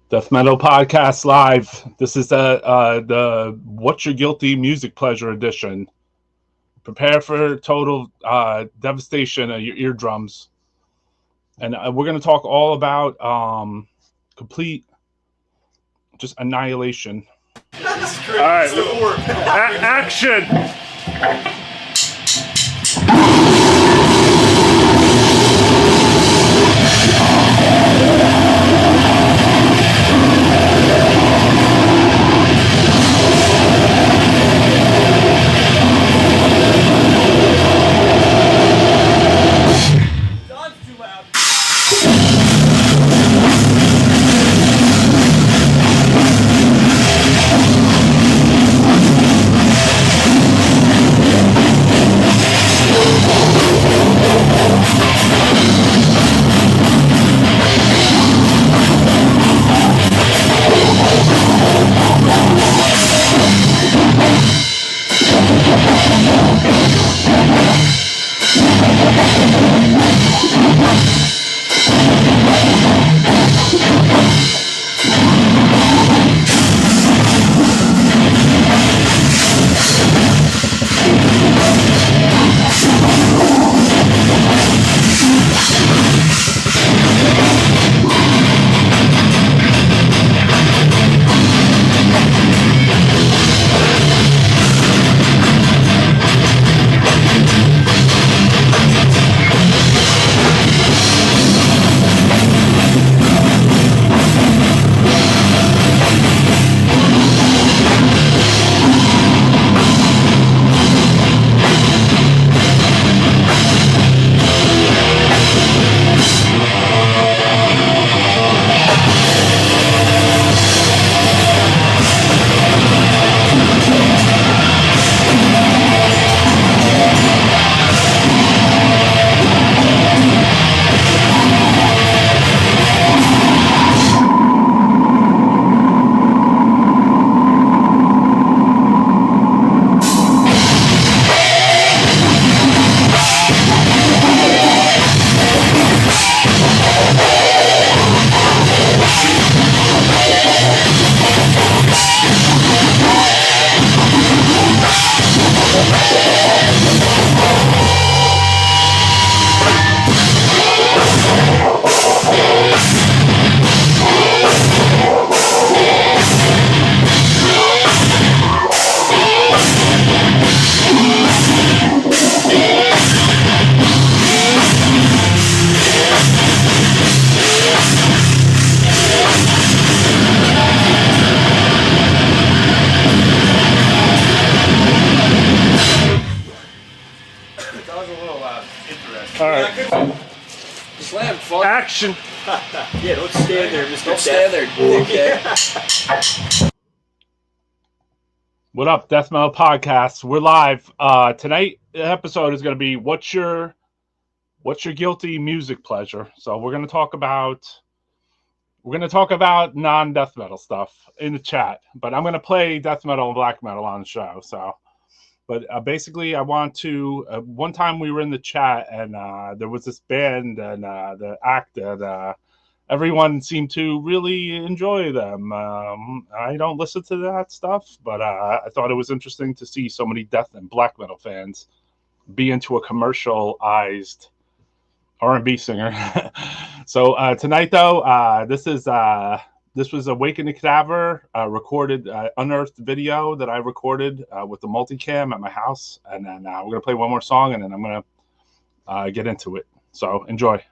Death Metal Podcast Live. This is the What's Your Guilty Music Pleasure edition. Prepare for total devastation of your eardrums. And we're going to talk all about complete just annihilation. This is great. All right, action! Action! Yeah, don't stand there, Mr. Don't stand there, dickhead. What up, Death Metal Podcast? We're live. Tonight, the episode is going to be what's your guilty music pleasure. So we're going to talk about non-death metal stuff in the chat, but I'm going to play death metal and black metal on the show. So, but basically, I want to. One time we were in the chat, and there was this band and the act that everyone seemed to really enjoy them. I don't listen to that stuff, but I thought it was interesting to see so many death and black metal fans be into a commercialized R&B singer. So tonight, though, this was a Waking the Cadaver recorded unearthed video that I recorded with the multicam at my house, and then we're gonna play one more song, and then I'm gonna get into it. So enjoy.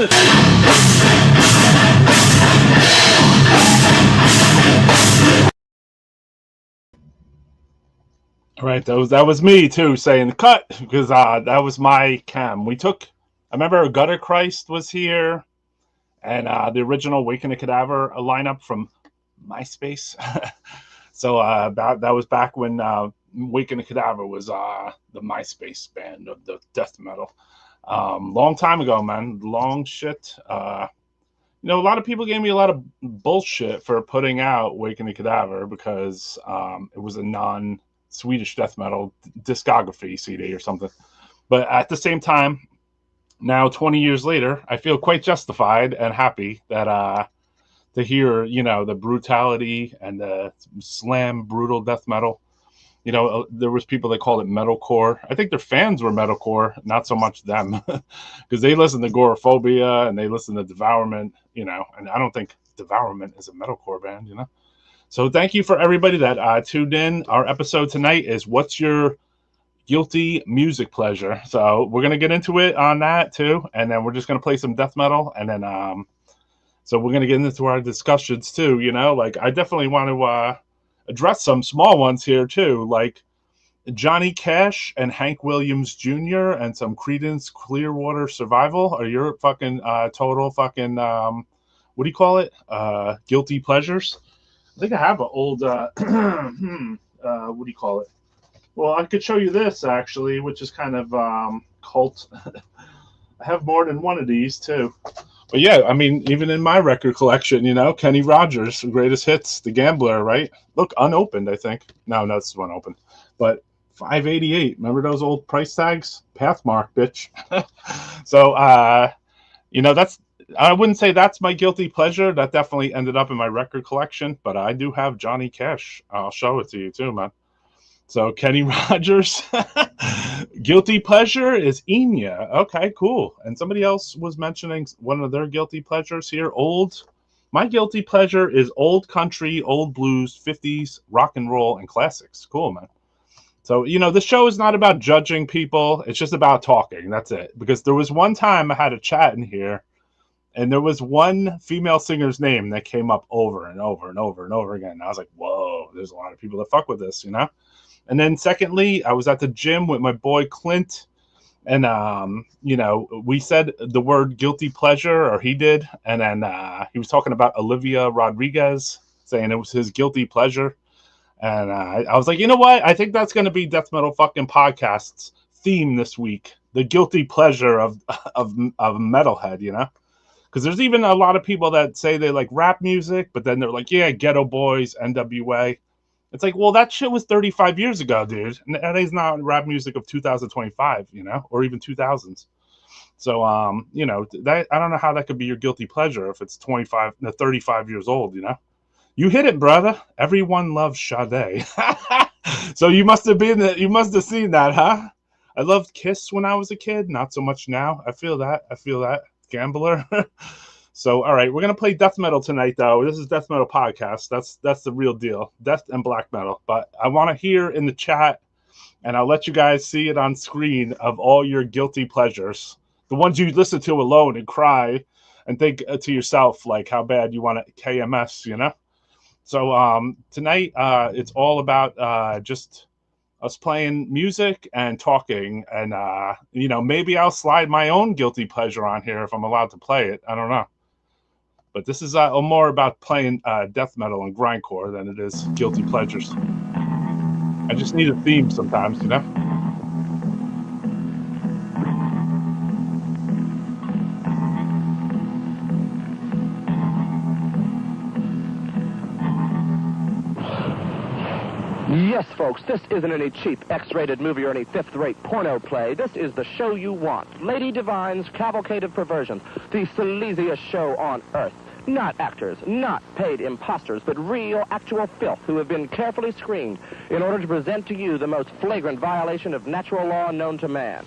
All right, that was me too saying cut because that was my cam. I remember Gutter Christ was here, and the original Waking the Cadaver lineup from MySpace. So that was back when Waking the Cadaver was the MySpace band of the death metal. Long time ago, man. Long shit. A lot of people gave me a lot of bullshit for putting out Waking the Cadaver because it was a non-Swedish death metal discography CD or something. But at the same time, now 20 years later, I feel quite justified and happy that to hear, the brutality and the slam brutal death metal. There was people that called it metalcore. I think their fans were metalcore, not so much them, because they listen to Gorephobia and they listen to Devourment, and I don't think Devourment is a metalcore band, So thank you for everybody that tuned in. Our episode tonight is What's Your Guilty Music Pleasure? So we're going to get into it on that too, and then we're just going to play some death metal, and then so we're going to get into our discussions too, I definitely want to address some small ones here too, like Johnny Cash and Hank Williams Jr. and some Creedence Clearwater Survival are your fucking total fucking what do you call it? Guilty pleasures. I think I have an old what do you call it? Well, I could show you this actually, which is kind of cult. I have more than one of these too. But yeah, I mean, even in my record collection, Kenny Rogers, Greatest Hits, The Gambler, right? Look, unopened, I think. No, this one open. But $5.88. Remember those old price tags? Pathmark, bitch. So, that's, I wouldn't say that's my guilty pleasure. That definitely ended up in my record collection. But I do have Johnny Cash. I'll show it to you too, man. So Kenny Rogers, guilty pleasure is Enya. Okay, cool. And somebody else was mentioning one of their guilty pleasures here. My guilty pleasure is old country, old blues, 50s, rock and roll, and classics. Cool, man. So, the show is not about judging people. It's just about talking. That's it. Because there was one time I had a chat in here, and there was one female singer's name that came up over and over and over and over again. And I was like, whoa, there's a lot of people that fuck with this, And then secondly, I was at the gym with my boy Clint, and we said the word guilty pleasure, or he did, and then he was talking about Olivia Rodriguez, saying it was his guilty pleasure, and I was like, you know what? I think that's going to be Death Metal fucking Podcast's theme this week, the guilty pleasure of metalhead, because there's even a lot of people that say they like rap music, but then they're like, yeah, Ghetto Boys, NWA. It's like, well, that shit was 35 years ago, dude. And that is not rap music of 2025, or even 2000s. So, that I don't know how that could be your guilty pleasure if it's 35 years old, You hit it, brother. Everyone loves Sade. So you must have seen that, huh? I loved Kiss when I was a kid. Not so much now. I feel that. Gambler. So, all right, we're going to play death metal tonight, though. This is Death Metal Podcast. That's the real deal, death and black metal. But I want to hear in the chat, and I'll let you guys see it on screen, of all your guilty pleasures. The ones you listen to alone and cry and think to yourself, like, how bad you want a KMS, So tonight, it's all about just us playing music and talking. And, maybe I'll slide my own guilty pleasure on here if I'm allowed to play it. I don't know. But this is more about playing death metal and grindcore than it is guilty pleasures. I just need a theme sometimes, Yes, folks, this isn't any cheap X-rated movie or any fifth-rate porno play. This is the show you want. Lady Divine's Cavalcade of Perversion, the sleaziest show on earth. Not actors, not paid imposters, but real, actual filth who have been carefully screened in order to present to you the most flagrant violation of natural law known to man.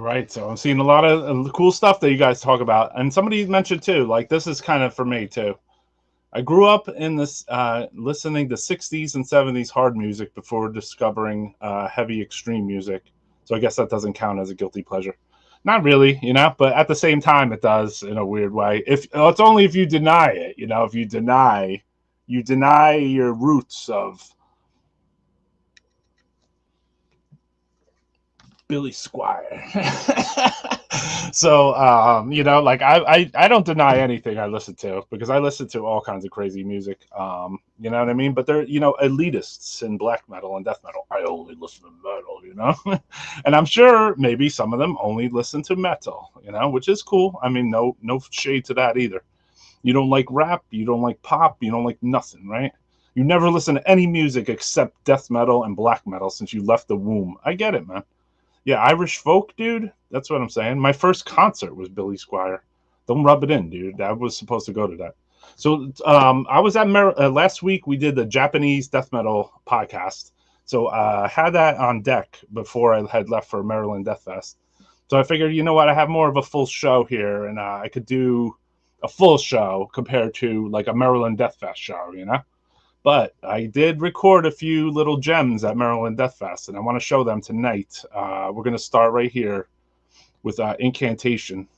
Right, so I'm seeing a lot of cool stuff that you guys talk about, and somebody mentioned too. Like this is kind of for me too. I grew up in this listening to 60s and 70s hard music before discovering heavy extreme music. So I guess that doesn't count as a guilty pleasure. Not really, you know, but at the same time it does in a weird way. If it's only if you deny it, you know, if you deny your roots of Billy Squire. So you know, like I don't deny anything I listen to, because I listen to all kinds of crazy music. You know what I mean? But they're, you know, elitists in black metal and death metal. I only listen to metal, you know? And I'm sure maybe some of them only listen to metal, you know, which is cool. I mean, no shade to that either. You don't like rap, you don't like pop, you don't like nothing, right? You never listen to any music except death metal and black metal since you left the womb. I get it, man. Yeah, Irish folk, dude. That's what I'm saying. My first concert was Billy Squire. Don't rub it in, dude. I was supposed to go to that. So I was at last week. We did the Japanese death metal podcast. So I had that on deck before I had left for Maryland Death Fest. So I figured, you know what? I have more of a full show here, and I could do a full show compared to like a Maryland Death Fest show, you know? But I did record a few little gems at Maryland Death Fest, and I want to show them tonight. We're going to start right here with Incantation.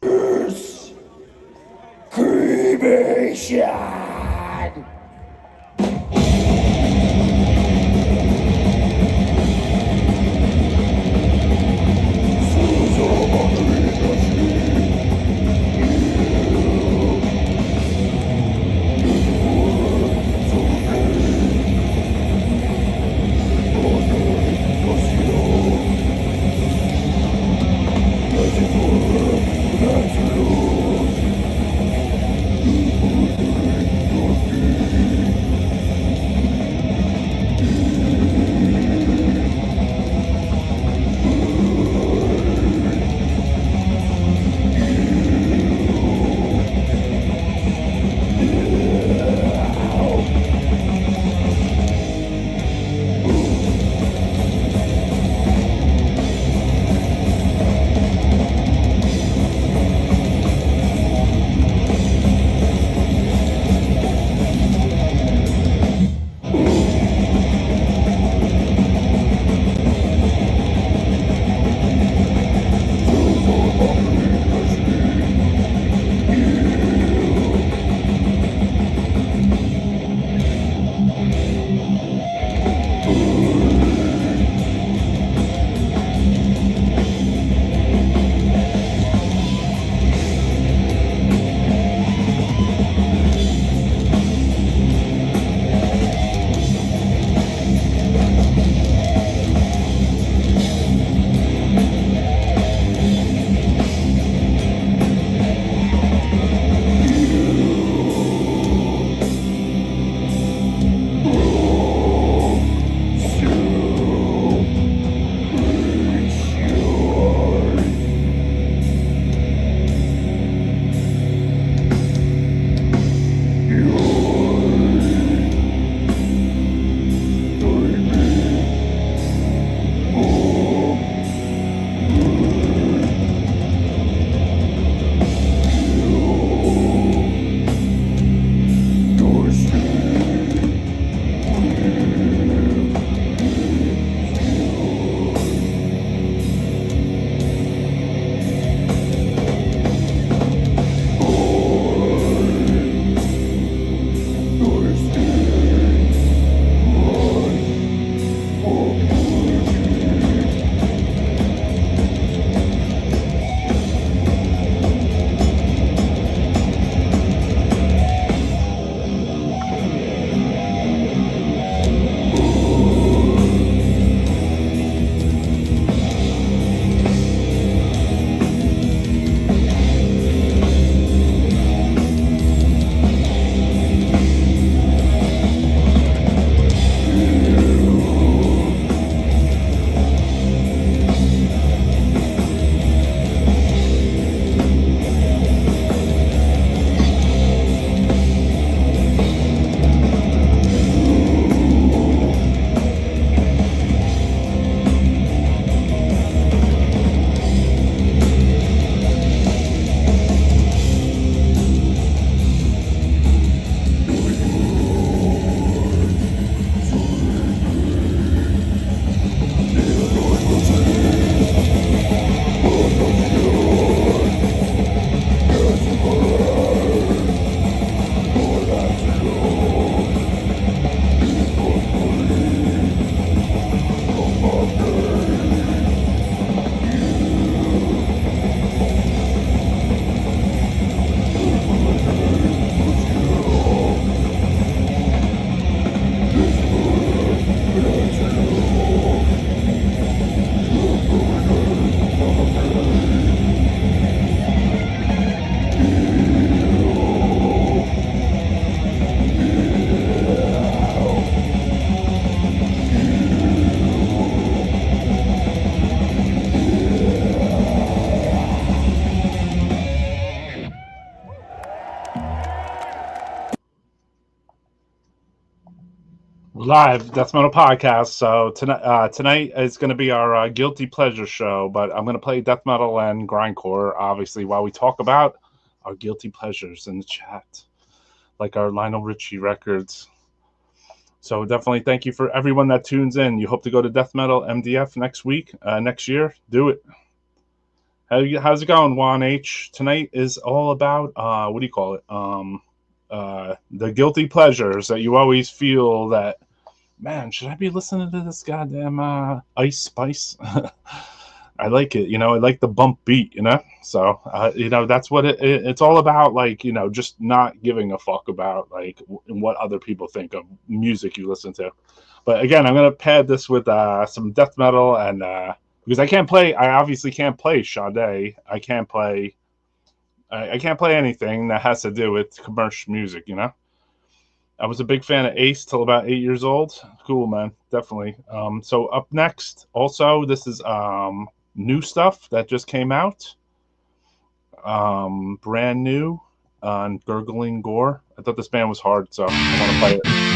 Cremation! Live Death Metal Podcast. So tonight is going to be our guilty pleasure show, but I'm going to play death metal and grindcore, obviously, while we talk about our guilty pleasures in the chat, like our Lionel Richie records. So definitely thank you for everyone that tunes in. You hope to go to Death Metal MDF next year. Do it. How's it going, Juan H? Tonight is all about what do you call it? The guilty pleasures that you always feel that, man, should I be listening to this goddamn Ice Spice? I like it, I like the bump beat, So, that's what it's all about, like, just not giving a fuck about, like, what other people think of music you listen to. But again, I'm going to pad this with some death metal, and because I obviously can't play Sade. I can't play anything that has to do with commercial music, I was a big fan of Ace till about 8 years old. Cool, man. Definitely. So up next, also, this is new stuff that just came out. Brand new on Gurgling Gore. I thought this band was hard, so I want to play it.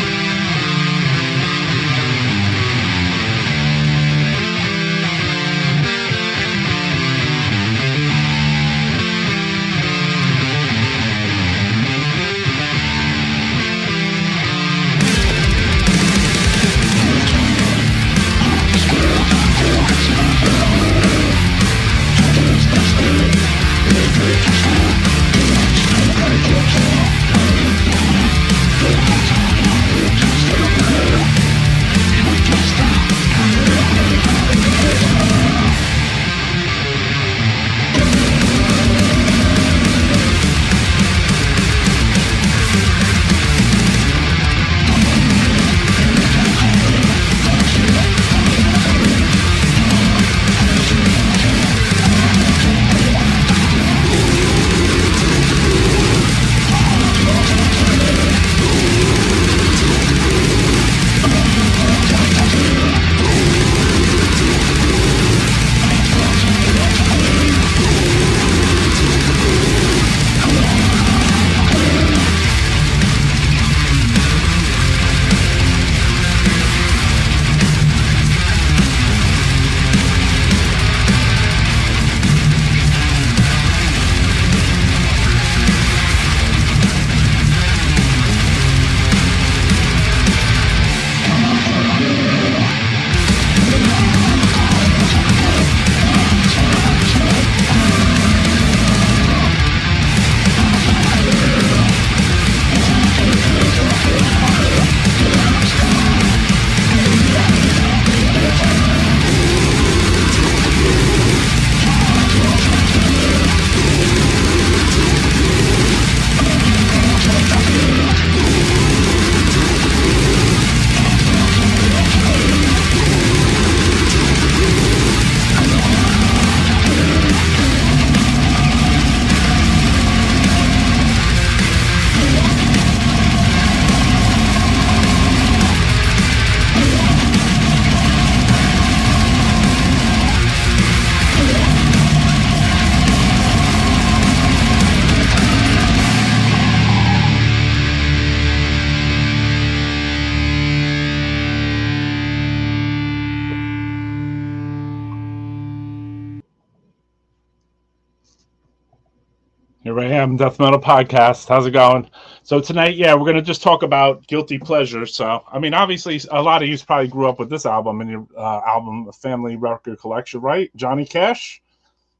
Here I am, Death Metal Podcast. How's it going? So tonight, we're going to just talk about guilty pleasures. So, I mean, obviously, a lot of you probably grew up with this album in your album family record collection, right? Johnny Cash.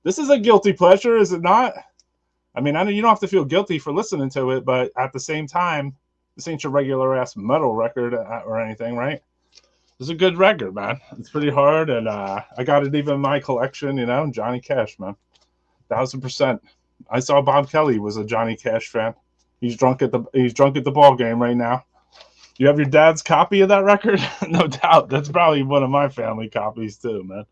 This is a guilty pleasure, is it not? I mean, I know you don't have to feel guilty for listening to it, but at the same time, this ain't your regular ass metal record or anything, right? This is a good record, man. It's pretty hard, and I got it even in my collection, Johnny Cash, man. 1000%. I saw Bob Kelly was a Johnny Cash fan. He's drunk at the ball game right now. You have your dad's copy of that record? No doubt. That's probably one of my family copies too, man.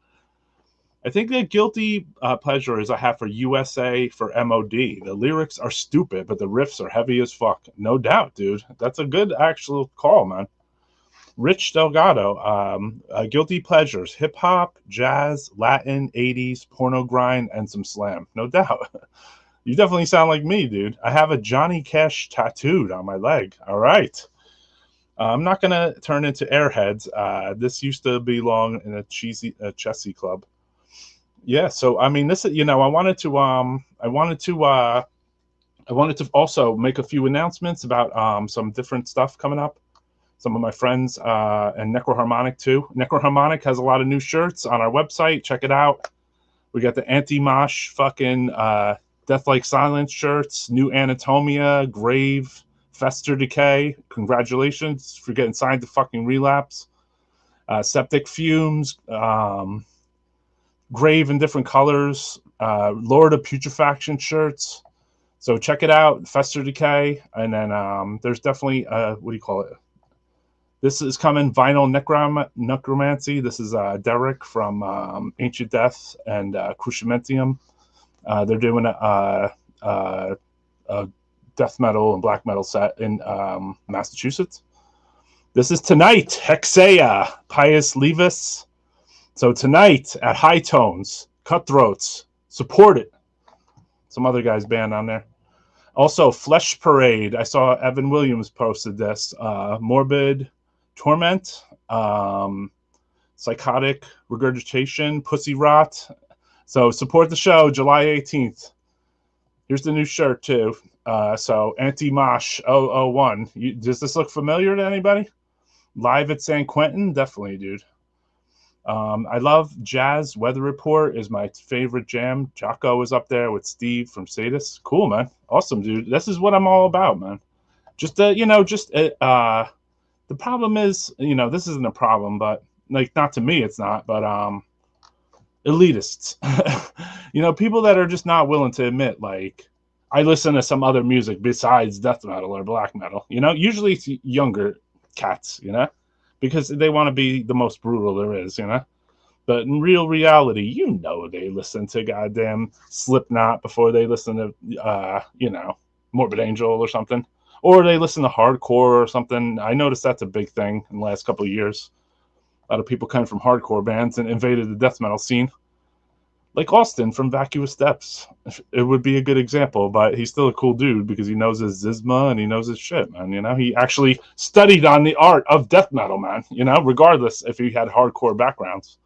I think the guilty pleasure is I have for USA for MOD. The lyrics are stupid, but the riffs are heavy as fuck. No doubt, dude. That's a good actual call, man. Rich Delgado, guilty pleasures, hip-hop, jazz, Latin, 80s, porno grind, and some slam. No doubt. You definitely sound like me, dude. I have a Johnny Cash tattooed on my leg. All right. I'm not going to turn into Airheads. This used to belong in a Chessy club. Yeah, so I mean, this, I wanted to also make a few announcements about some different stuff coming up. Some of my friends and Necroharmonic too. Necroharmonic has a lot of new shirts on our website. Check it out. We got the Anti-Mosh fucking Death Like Silence shirts, new Anatomia, Grave, Fester Decay. Congratulations for getting signed to fucking Relapse. Septic Fumes, Grave in different colors, Lord of Putrefaction shirts. So check it out, Fester Decay. And then there's definitely, what do you call it? This is coming, Vinyl Necromancy. This is Derek from Ancient Death and Cruciamentium. They're doing a death metal and black metal set in Massachusetts. This is tonight, Hexea, Pius Levis. So tonight at High Tones, Cutthroats, support it. Some other guy's band on there. Also, Flesh Parade. I saw Evan Williams posted this. Morbid Torment, Psychotic Regurgitation, Pussy Rot. So support the show, July 18th. Here's the new shirt too. So Anti-Mosh 001. Does this look familiar to anybody? Live at San Quentin? Definitely, dude. I love Jazz Weather Report is my favorite jam. Jocko is up there with Steve from Sadis. Cool, man. Awesome, dude. This is what I'm all about, man. The problem is, this isn't a problem, but like, not to me, it's not, but elitists, people that are just not willing to admit, like, I listen to some other music besides death metal or black metal, usually it's younger cats, because they want to be the most brutal there is, but in real reality, they listen to goddamn Slipknot before they listen to, Morbid Angel or something. Or they listen to hardcore or something. I noticed that's a big thing in the last couple of years. A lot of people come from hardcore bands and invaded the death metal scene. Like Austin from Vacuous Steps. It would be a good example, but he's still a cool dude because he knows his Zizma and he knows his shit, man. He actually studied on the art of death metal, man. Regardless if he had hardcore backgrounds.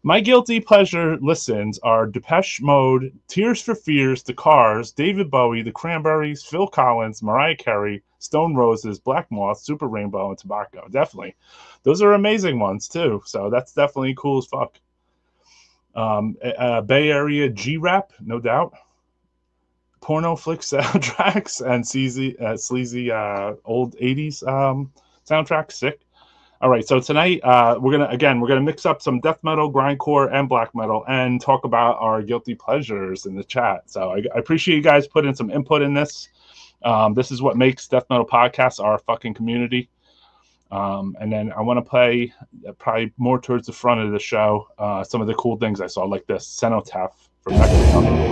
My guilty pleasure listens are Depeche Mode, Tears for Fears, The Cars, David Bowie, The Cranberries, Phil Collins, Mariah Carey, Stone Roses, Black Moth, Super Rainbow, and Tobacco. Definitely. Those are amazing ones, too. So that's definitely cool as fuck. Bay Area G-Rap, no doubt. Porno flick soundtracks and sleazy old 80s soundtracks. Sick. All right, so tonight we're gonna mix up some death metal, grindcore, and black metal, and talk about our guilty pleasures in the chat. So I appreciate you guys putting some input in this. This is what makes death metal podcasts our fucking community. And then I want to play probably more towards the front of the show some of the cool things I saw, like this Cenotaph from Mexico.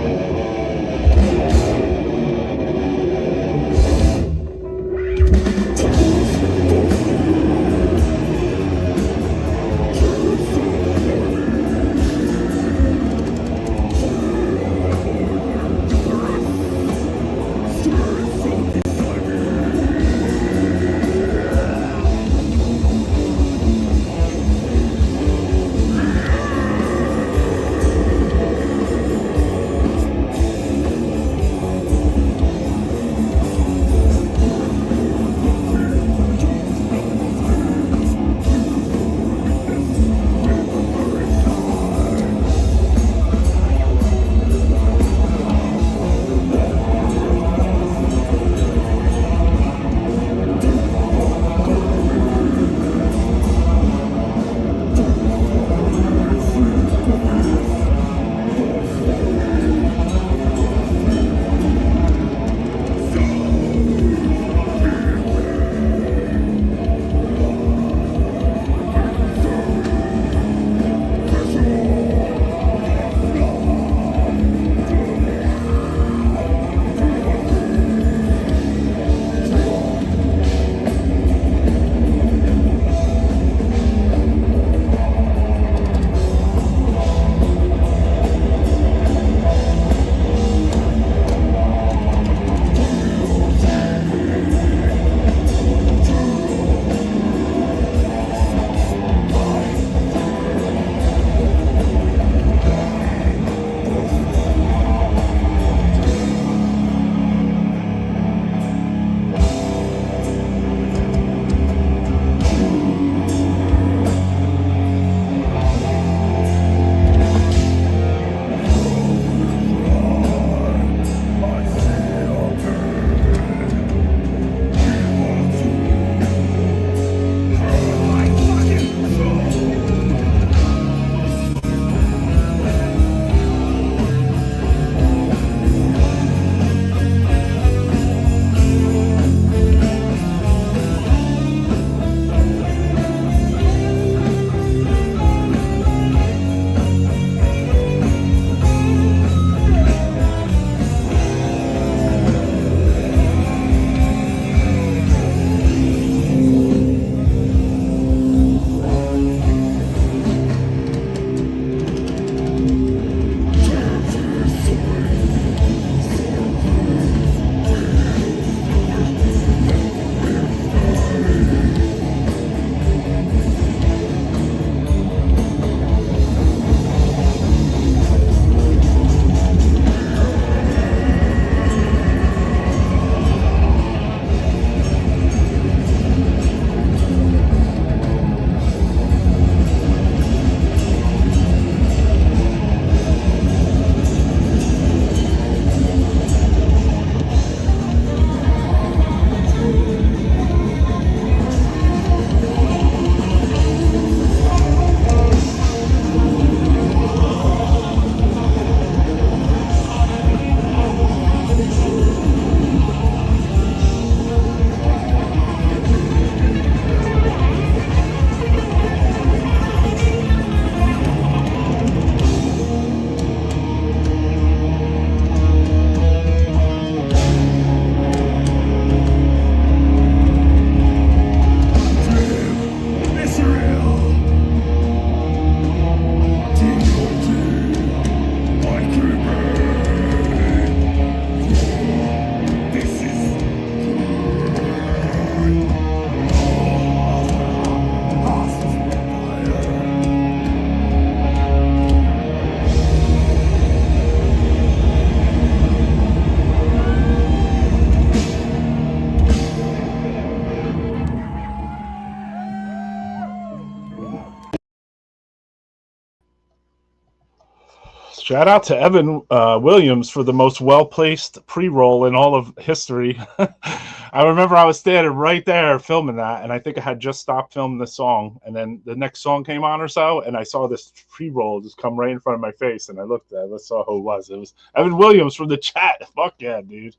Shout out to Evan Williams for the most well-placed pre-roll in all of history. I remember I was standing right there filming that, and I think I had just stopped filming the song, and then the next song came on or so, and I saw this pre-roll just come right in front of my face, and I looked at it, I saw who it was. It was Evan Williams from the chat. Fuck yeah, dude.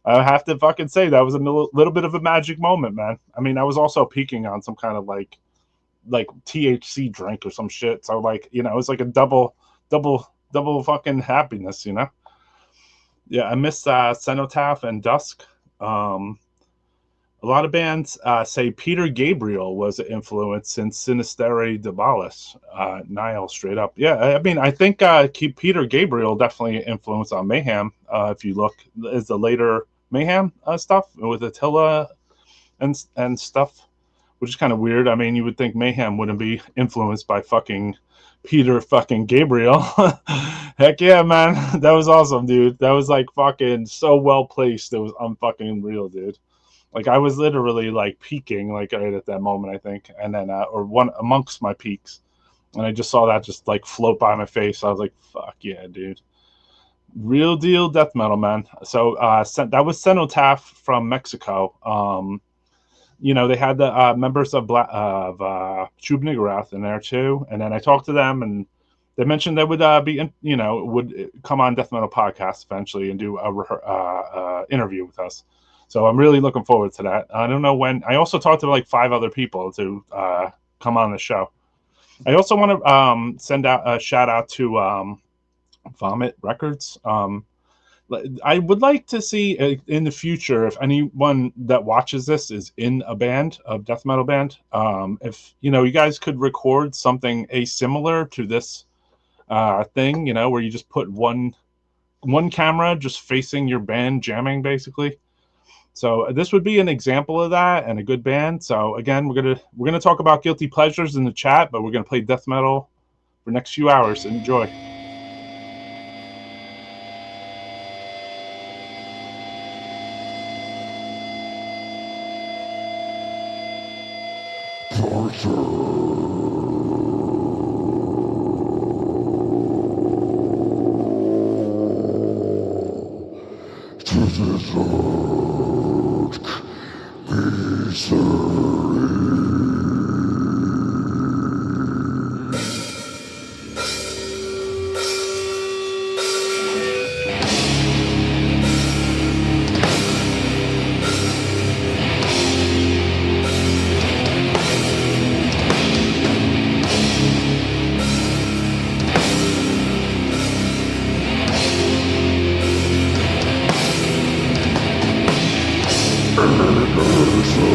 I have to fucking say that was a little bit of a magic moment, man. I mean, I was also peaking on some kind of like THC drink or some shit, so like, you know, it was like a double fucking happiness, you know. Yeah, I miss Cenotaph and Dusk. A lot of bands say Peter Gabriel was an influence in Sinistere Diabolus. Niall, straight up. Yeah, I mean, I think Peter Gabriel definitely influenced on Mayhem. If you look, is the later Mayhem stuff with Attila and stuff, which is kind of weird. I mean, you would think Mayhem wouldn't be influenced by fucking Peter fucking Gabriel. Heck yeah, man. That was awesome, dude. That was like fucking so well placed. It was unfucking real, dude. Like I was literally like peaking like right at that moment, I think. And then or one amongst my peaks. And I just saw that just like float by my face. I was like, fuck yeah, dude. Real deal death metal, man. So that was Cenotaph from Mexico. You know, they had the members of Shub Niggurath in there too, and then I talked to them, and they mentioned they would would come on Death Metal Podcast eventually and do a interview with us. So I'm really looking forward to that. I don't know when. I also talked to like 5 other people to come on the show. I also want to send out a shout out to Vomit Records. I would like to see in the future, if anyone that watches this is in a band, a death metal band, if you guys could record something similar to this thing, where you just put one camera just facing your band jamming, basically. So this would be an example of that, and a good band. So again, we're gonna talk about guilty pleasures in the chat, but we're gonna play death metal for the next few hours. Enjoy.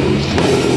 Innocence.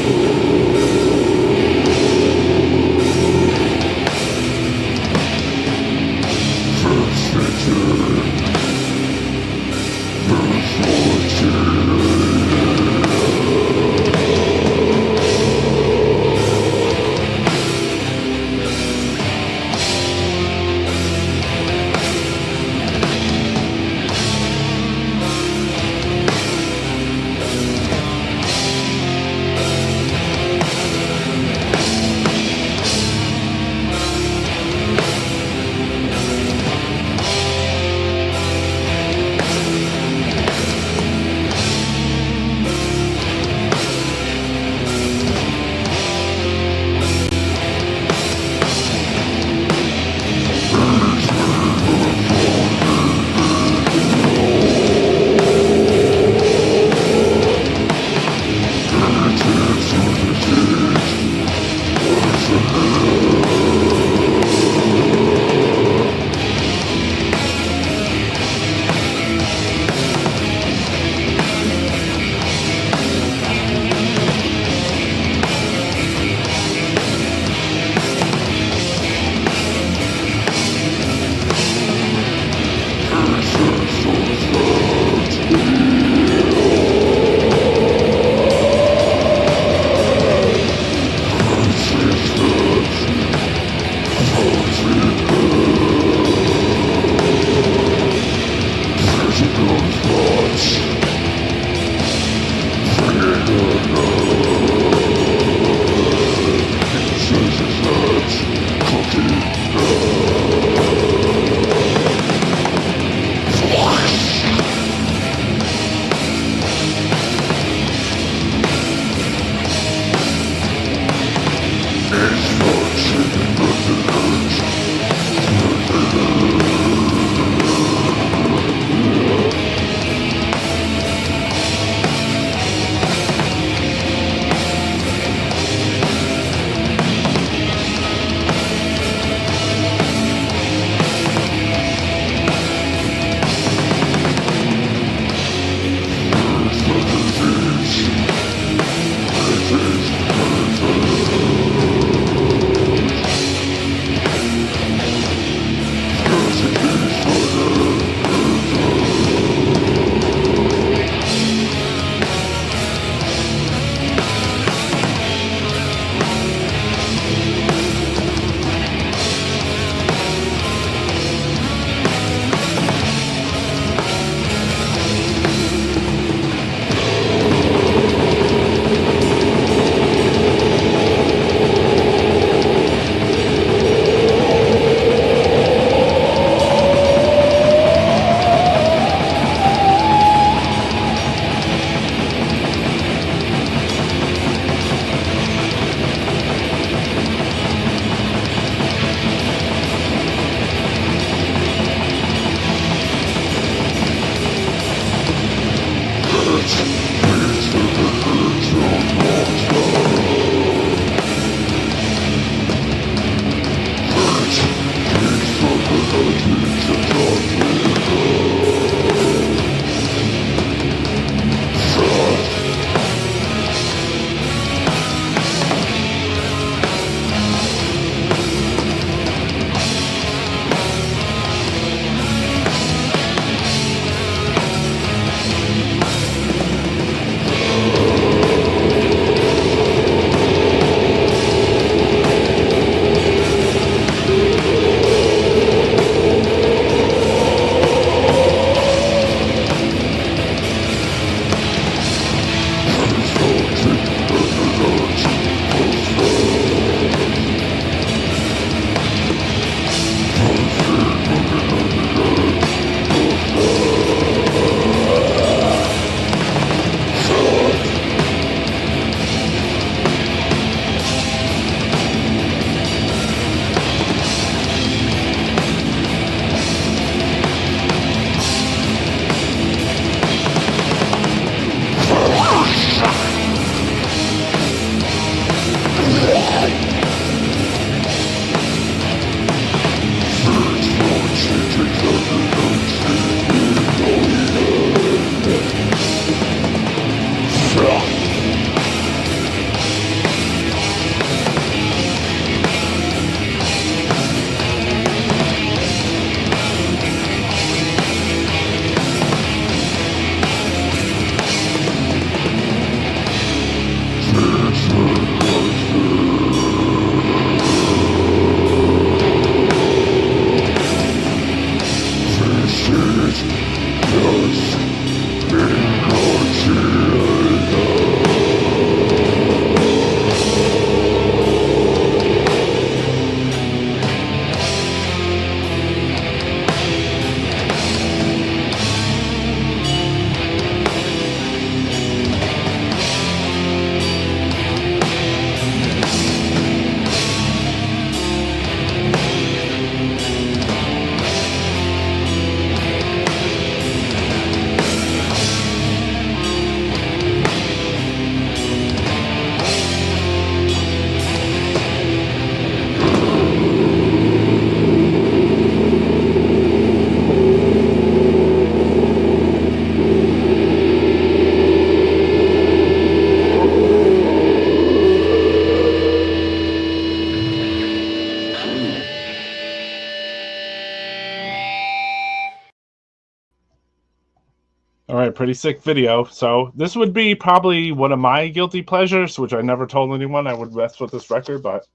All right, pretty sick video. So this would be probably one of my guilty pleasures, which I never told anyone I would mess with this record, but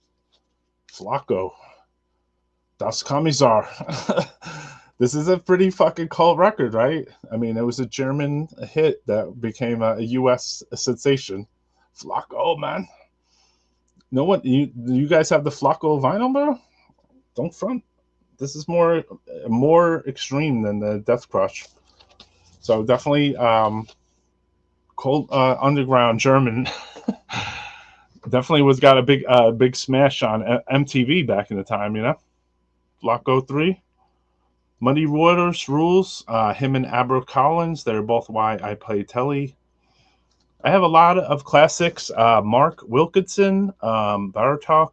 Flacco, Das Kommissar. This is a pretty fucking cult record, right? I mean, it was a German hit that became a U.S. sensation. Flacco, man. No one, you guys have the Flacco vinyl, bro? Don't front. This is more extreme than the Death Crush. So definitely cold underground German Definitely was got a big smash on MTV back in the time, you know. Flacco 3. Muddy Waters Rules. Him and Abra Collins. They're both why I play telly. I have a lot of classics. Mark Wilkinson, Bartok,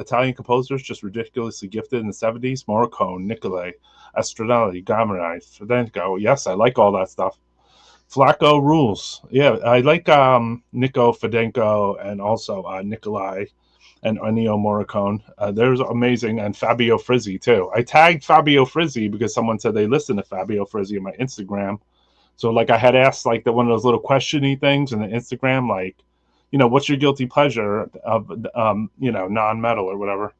Italian composers, just ridiculously gifted in the 70s. Morricone, Nicolai, Astronelli, Gamerai, Fedenko. Yes, I like all that stuff. Flacco rules. Yeah, I like Nico Fedenko and also Nicolai and Ennio Morricone. There's amazing. And Fabio Frizzi, too. I tagged Fabio Frizzi because someone said they listened to Fabio Frizzi on my Instagram. So, like, I had asked, like, one of those little question-y things in the Instagram, like, you know, what's your guilty pleasure of, you know, non-metal or whatever.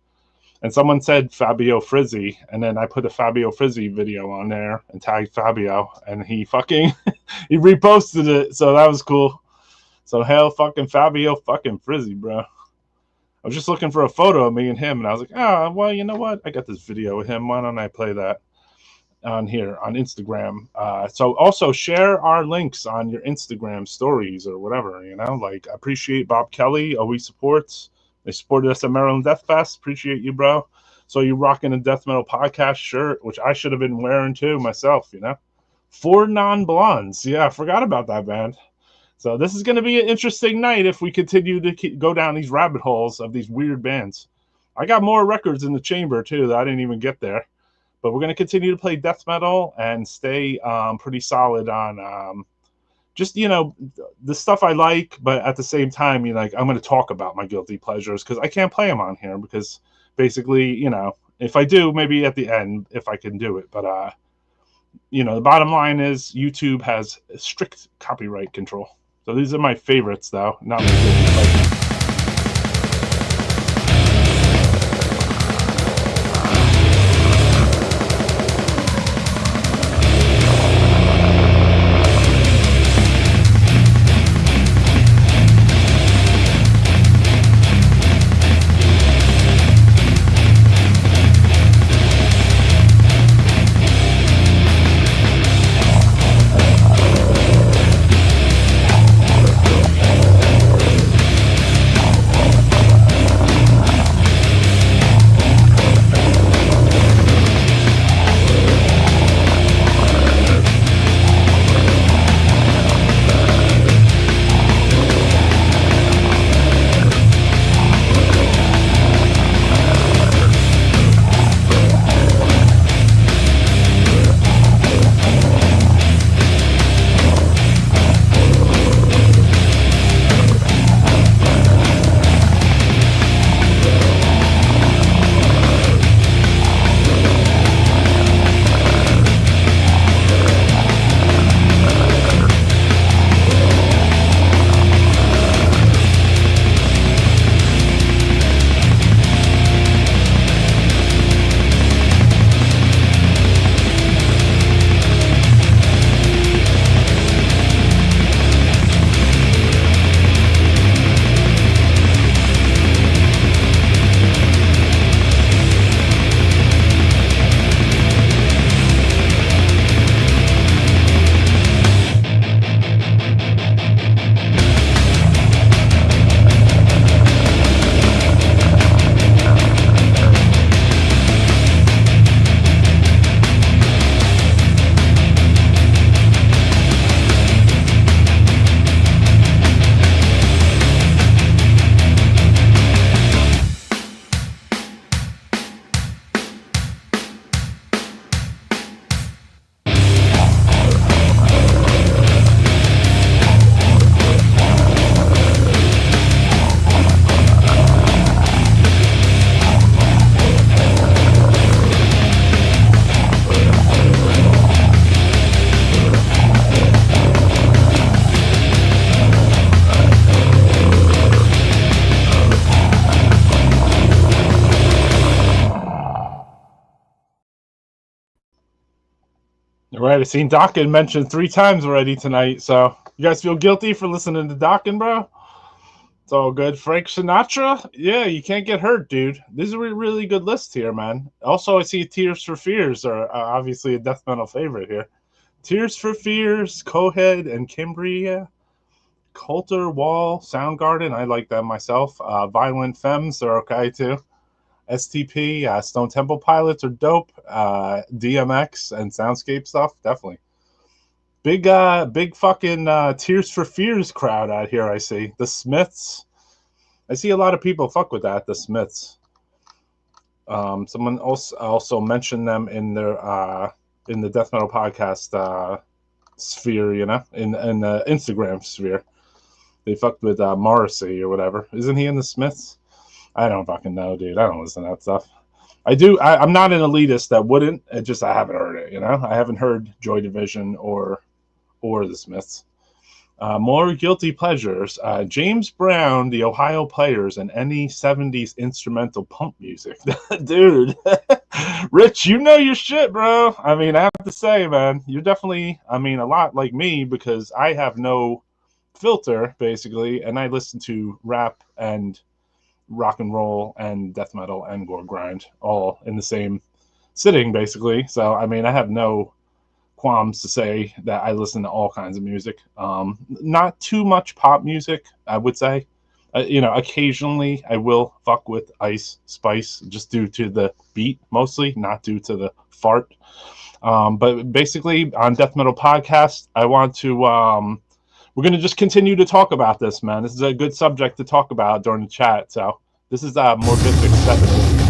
And someone said Fabio Frizzi, and then I put a Fabio Frizzi video on there and tagged Fabio, and he fucking, he reposted it, so that was cool. So, hell fucking Fabio fucking Frizzi, bro. I was just looking for a photo of me and him, and I was like, oh, well, you know what? I got this video with him. Why don't I play that on here on Instagram? So also share our links on your Instagram stories or whatever, you know. Like, I appreciate Bob Kelly, always supports. They supported us at Maryland Death Fest. Appreciate you, bro. So you rocking a Death Metal Podcast shirt, which I should have been wearing too myself, you know. 4 Non-Blondes. Yeah, I forgot about that band. So this is going to be an interesting night if we continue to go down these rabbit holes of these weird bands. I got more records in the chamber too that I didn't even get there. But we're going to continue to play death metal and stay pretty solid on just, you know, the stuff I like. But at the same time, you know, like, I'm going to talk about my guilty pleasures because I can't play them on here because basically, you know, if I do, maybe at the end, if I can do it. But, you know, the bottom line is YouTube has strict copyright control. So these are my favorites, though, not my guilty pleasures. Right, I've seen Dokken mentioned 3 times already tonight, so you guys feel guilty for listening to Dokken, bro? It's all good. Frank Sinatra? Yeah, you can't get hurt, dude. This is a really good list here, man. Also, I see Tears for Fears are obviously a death metal favorite here. Tears for Fears, Coheed, and Cambria. Coulter Wall, Soundgarden, I like them myself. Violent Femmes are okay too. STP, Stone Temple Pilots are dope. DMX and Soundscape stuff, definitely. Big fucking Tears for Fears crowd out here, I see. The Smiths. I see a lot of people fuck with that, the Smiths. Someone also mentioned them in their in the Death Metal Podcast sphere, you know, in the Instagram sphere. They fucked with Morrissey or whatever. Isn't he in the Smiths? I don't fucking know, dude. I don't listen to that stuff. I'm not an elitist that wouldn't. I haven't heard it, you know? I haven't heard Joy Division or the Smiths. More guilty pleasures. James Brown, the Ohio Players, and any 70s instrumental punk music. Dude. Rich, you know your shit, bro. I mean, I have to say, man, you're definitely, a lot like me because I have no filter, basically, and I listen to rap and rock and roll and death metal and gore grind all in the same sitting, basically. So I have no qualms to say that I listen to all kinds of music. Not too much pop music, I would say. Occasionally I will fuck with Ice Spice just due to the beat, mostly, not due to the fart. But basically on Death Metal Podcast, I want to we're going to just continue to talk about this, man. This is a good subject to talk about during the chat. So this is Morbific 7.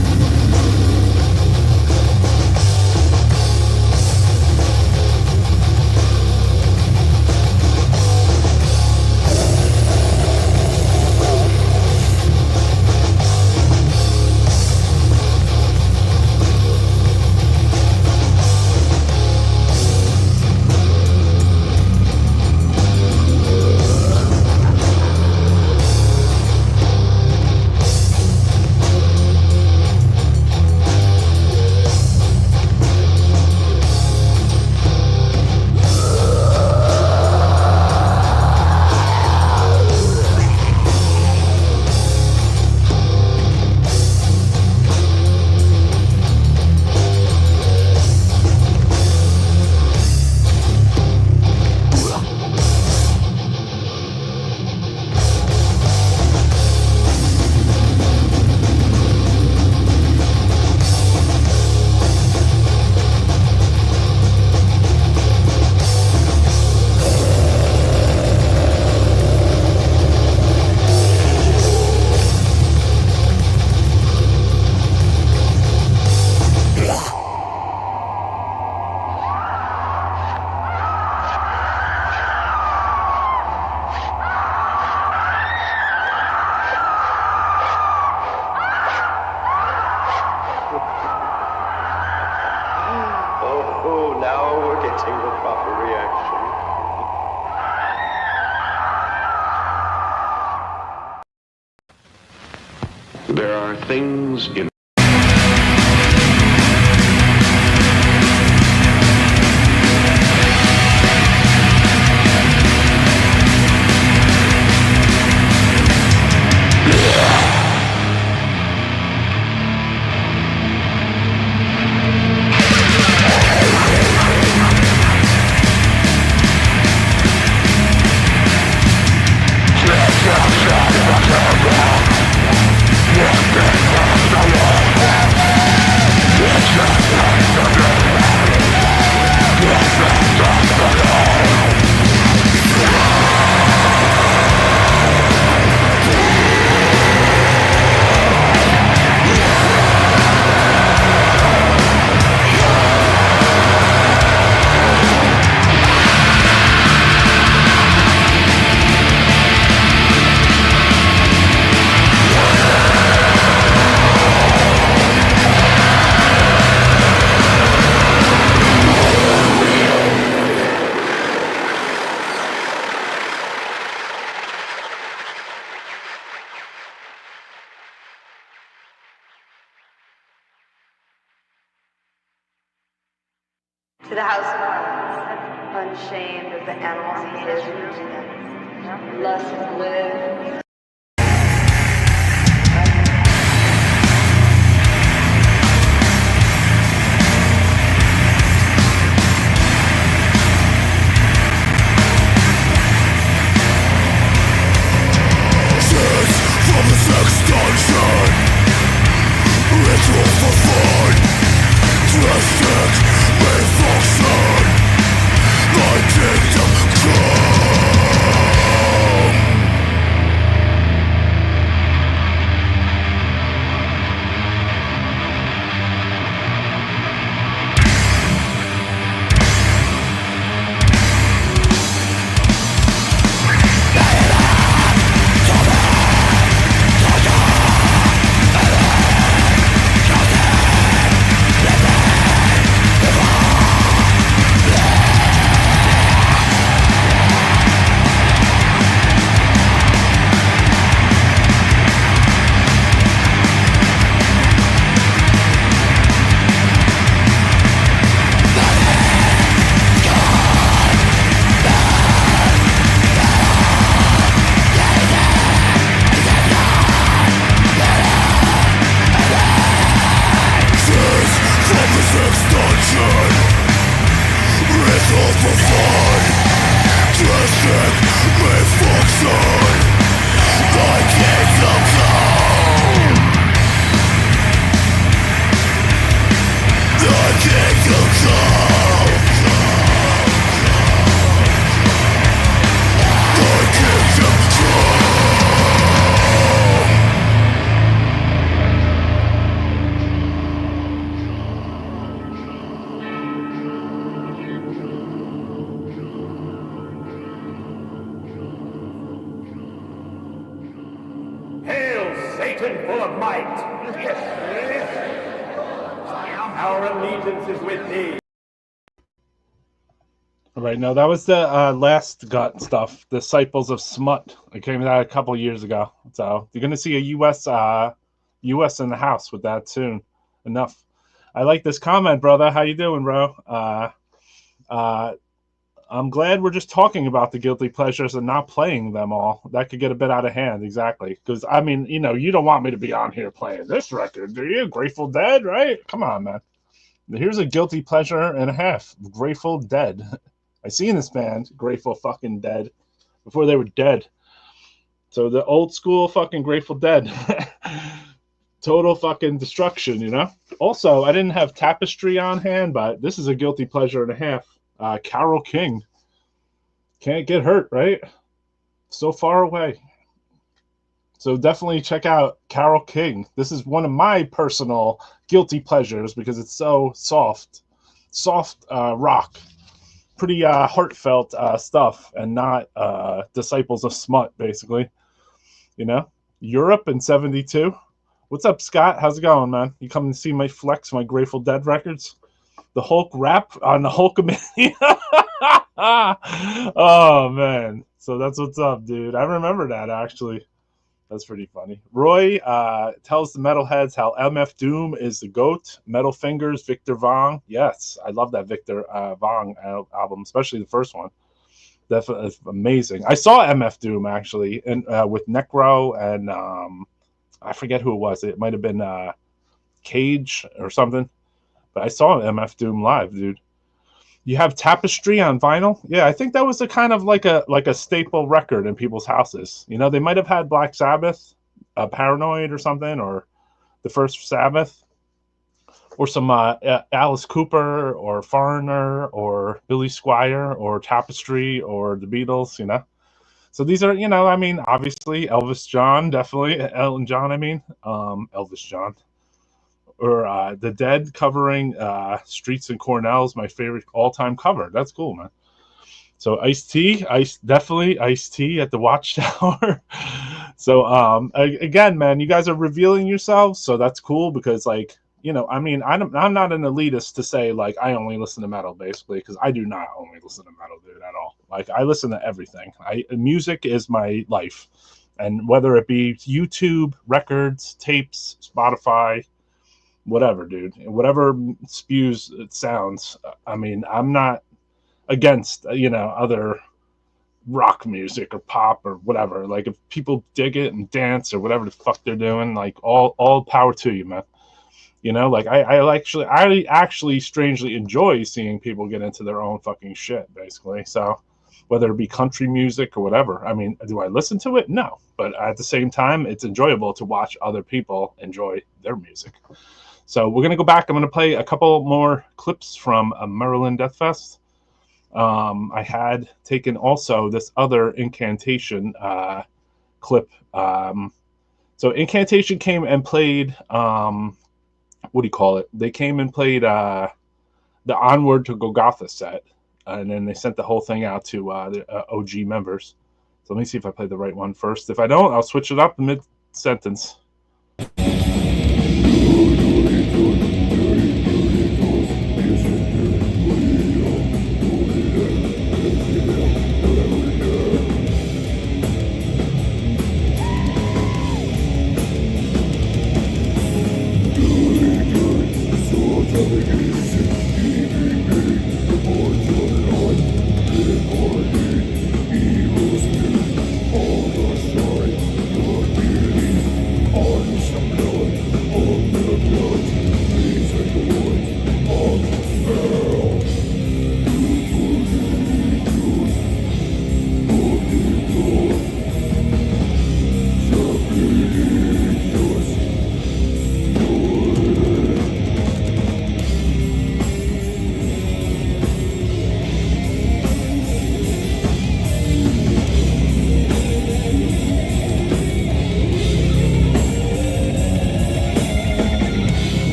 There are things in To the house of violence, unshamed of the animals he is to them. Lust live. Satan full of might. Our allegiance is with thee. All right, now that was the last gut stuff, Disciples of Smut. It came out a couple years ago. So you're gonna see a US in the house with that soon. Enough. I like this comment, brother. How you doing, bro? I'm glad we're just talking about the guilty pleasures and not playing them all. That could get a bit out of hand, exactly. Because, I mean, you know, you don't want me to be on here playing this record, do you? Grateful Dead, right? Come on, man. Here's a guilty pleasure and a half. Grateful Dead. I seen this band, Grateful fucking Dead, before they were dead. So the old school fucking Grateful Dead. Total fucking destruction, you know? Also, I didn't have Tapestry on hand, but this is a guilty pleasure and a half. Carole King. Can't get hurt, right? So far away. So definitely check out Carole King. This is one of my personal guilty pleasures because it's so soft rock. Pretty heartfelt stuff and not Disciples of Smut, basically. You know? Europe in 72. What's up, Scott? How's it going, man? You come and see my flex, my Grateful Dead records? The Hulk rap on the Hulkamania. Oh, man. So that's what's up, dude. I remember that, actually. That's pretty funny. Roy tells the metalheads how MF Doom is the GOAT. Metal Fingers, Victor Vong. Yes, I love that Victor Vong album, especially the first one. Definitely amazing. I saw MF Doom, actually, and with Necro and I forget who it was. It might have been Cage or something. But I saw MF Doom live, dude. You have Tapestry on vinyl? Yeah, I think that was a kind of like a staple record in people's houses. You know, they might have had Black Sabbath, Paranoid or something, or the First Sabbath, or some Alice Cooper or Foreigner or Billy Squier or Tapestry or the Beatles, you know. So these are, you know, I mean, obviously Elvis John, definitely. Elton John, I mean. Elvis John. Or The Dead covering Streets and Cornell's my favorite all-time cover. That's cool, man. So Ice-T, definitely Ice-T at the Watchtower. So again, man, you guys are revealing yourselves, so that's cool because, like, you know, I mean, I'm not an elitist to say, like, I only listen to metal, basically, because I do not only listen to metal, dude, at all. Like, I listen to everything. Music is my life. And whether it be YouTube, records, tapes, Spotify, whatever, dude, whatever spews it sounds. I mean, I'm not against, you know, other rock music or pop or whatever. Like, if people dig it and dance or whatever the fuck they're doing, like, all power to you, man. You know, like, I actually strangely enjoy seeing people get into their own fucking shit, basically. So whether it be country music or whatever, I mean, do I listen to it? No, but at the same time, it's enjoyable to watch other people enjoy their music. So we're going to go back. I'm going to play a couple more clips from Maryland Death Fest. I had taken also this other Incantation clip. So Incantation came and played, what do you call it? They came and played the Onward to Golgotha set. And then they sent the whole thing out to the OG members. So let me see if I play the right one first. If I don't, I'll switch it up mid-sentence.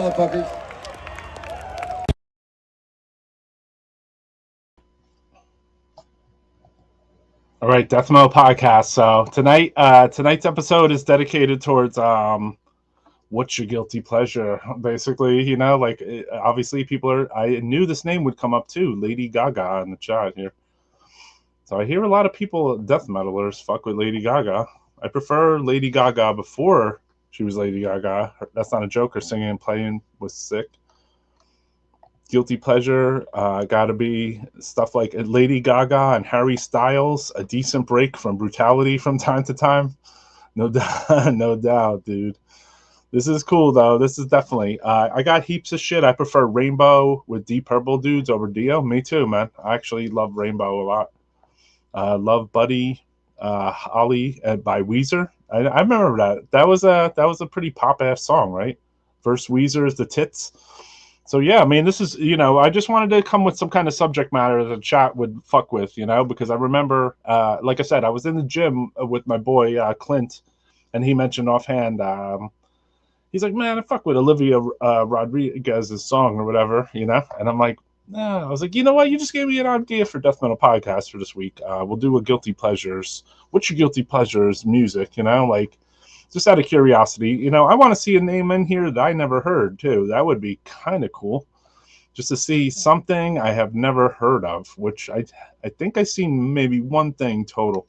motherfuckers. All right, Death Metal Podcast. So tonight, tonight's episode is dedicated towards what's your guilty pleasure. Basically, you know, like obviously people are. I knew this name would come up too, Lady Gaga in the chat here. So I hear a lot of people, death metalers, fuck with Lady Gaga. I prefer Lady Gaga before she was Lady Gaga. That's not a joke. Her singing and playing was sick. Guilty pleasure gotta be stuff like Lady Gaga and Harry Styles, a decent break from brutality from time to time. No doubt, no doubt, dude. This is cool though. This is definitely. I got heaps of shit. I prefer Rainbow with Deep Purple dudes over Dio. Me too, man. I actually love Rainbow a lot. Love Buddy Holly by Weezer. I remember that. That was a pretty pop ass song, right? First Weezer is the tits. So yeah, I mean, this is, you know, I just wanted to come with some kind of subject matter that the chat would fuck with, you know, because I remember, like I said, I was in the gym with my boy Clint, and he mentioned offhand, he's like, man, I fuck with Olivia Rodriguez's song or whatever, you know, and I'm like, nah. I was like, you know what, you just gave me an idea for Death Metal Podcast for this week. We'll do a guilty pleasures. What's your guilty pleasures music, you know, like, just out of curiosity, you know, I want to see a name in here that I never heard too. That would be kind of cool, just to see something I have never heard of, which I think I seen maybe one thing total.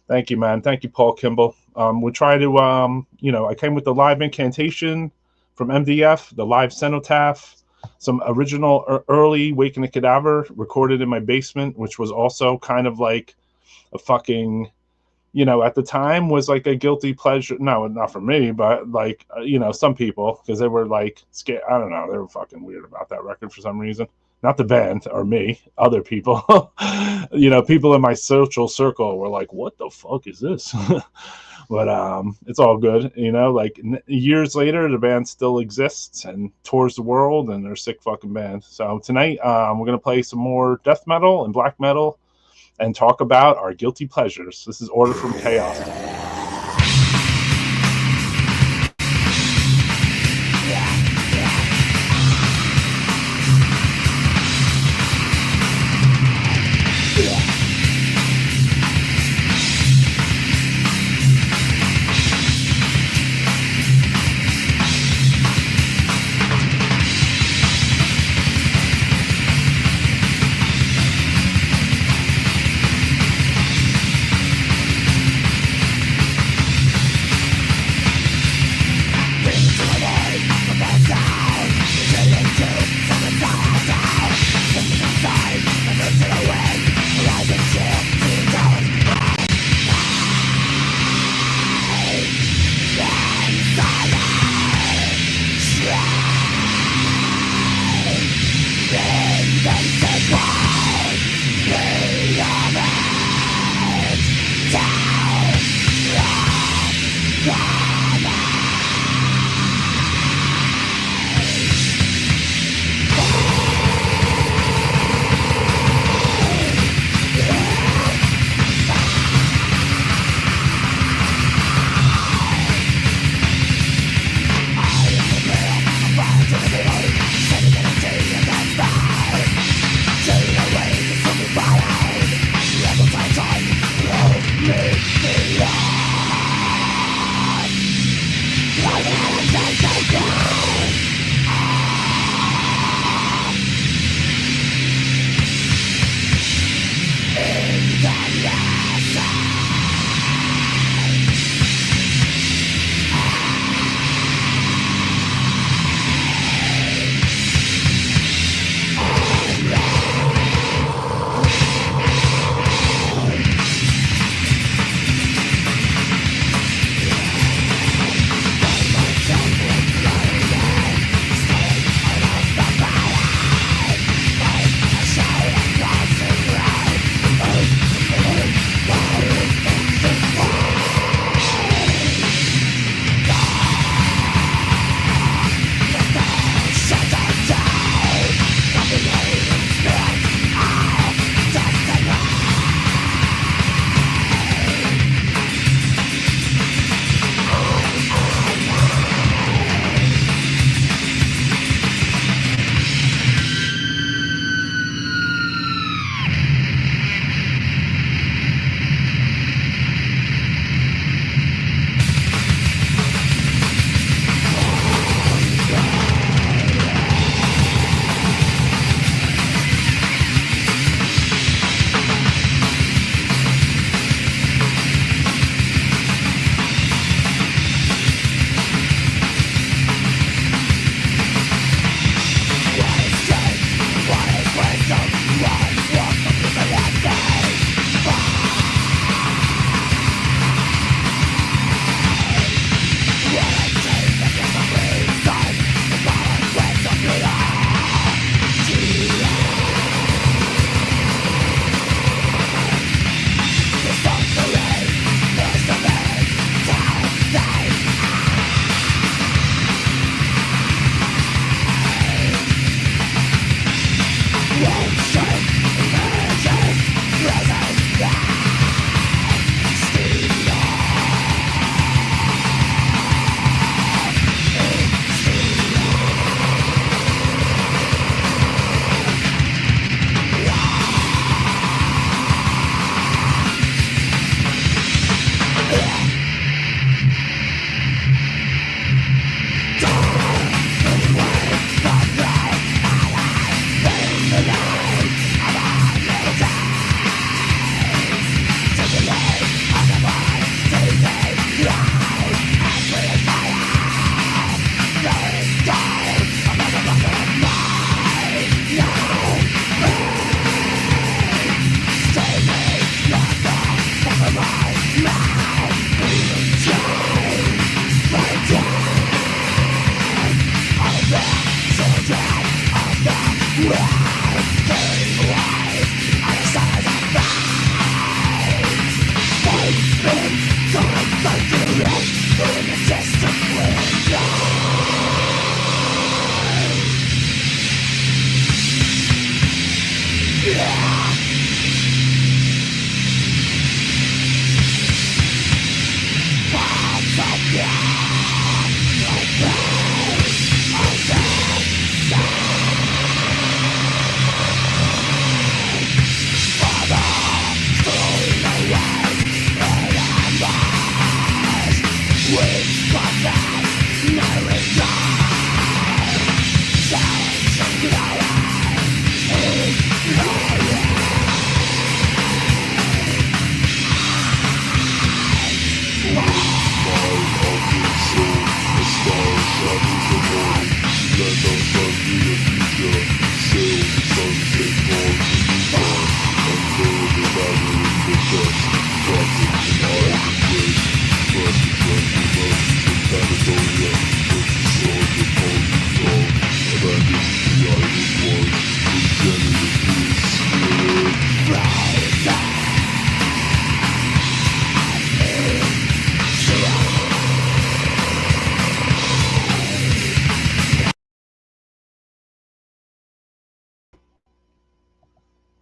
Thank you, man. Thank you, Paul Kimball. We'll try to, you know, I came with the live Incantation from MDF, the live Cenotaph, some original early Waking the Cadaver recorded in my basement, which was also kind of like a fucking, you know, at the time was like a guilty pleasure. No, not for me, but like, you know, some people, because they were like scared. I don't know. They were fucking weird about that record for some reason. Not the band or me, other people. You know, people in my social circle were like, what the fuck is this? But it's all good. You know, like years later, the band still exists and tours the world, and they're a sick fucking band. So tonight, we're going to play some more death metal and black metal and talk about our guilty pleasures. This is Order from Chaos. Me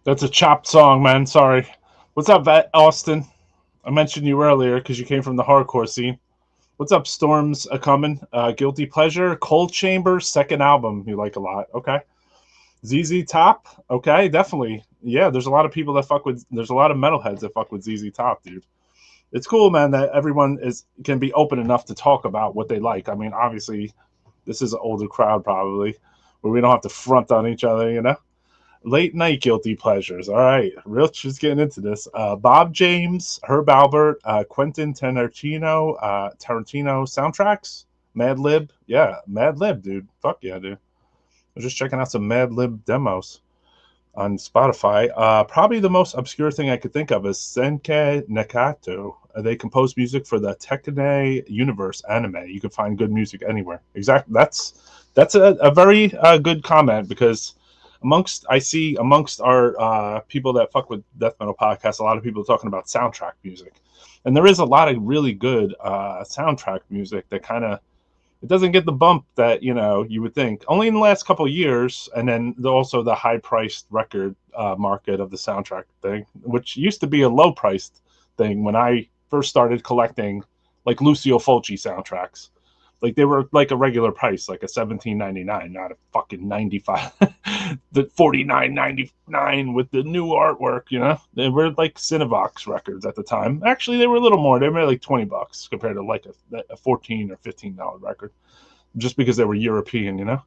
That's a chopped song, man. Sorry. What's up, Austin? I mentioned you earlier because you came from the hardcore scene. What's up, Storms a coming? Guilty Pleasure, Cold Chamber, second album you like a lot. Okay. ZZ Top. Okay, definitely. Yeah, there's a lot of people that fuck with. There's a lot of metalheads that fuck with ZZ Top, dude. It's cool, man, that everyone can be open enough to talk about what they like. I mean, obviously, this is an older crowd probably, where we don't have to front on each other, you know. Late night guilty pleasures. All right, Rich is getting into this. Bob James, Herb Albert, Quentin Tarantino soundtracks. Mad Lib, yeah, Mad Lib, dude. Fuck yeah, dude. I was just checking out some Mad Lib demos on Spotify. Probably the most obscure thing I could think of is Senke Nakato. They compose music for the Tekken universe anime. You can find good music anywhere. Exactly. That's a very good comment, because amongst our people that fuck with death metal podcasts, a lot of people talking about soundtrack music, and there is a lot of really good soundtrack music that kind of, it doesn't get the bump that you would think. Only in the last couple of years, and then also the high-priced record market of the soundtrack thing, which used to be a low-priced thing when I first started collecting, like Lucio Fulci soundtracks. Like they were like a regular price, like a $17.99, not a fucking $95, the $49.99 with the new artwork. They were like Cinevox records at the time. Actually, they were a little more. They were like $20 compared to like a $14 or $15 record, just because they were European.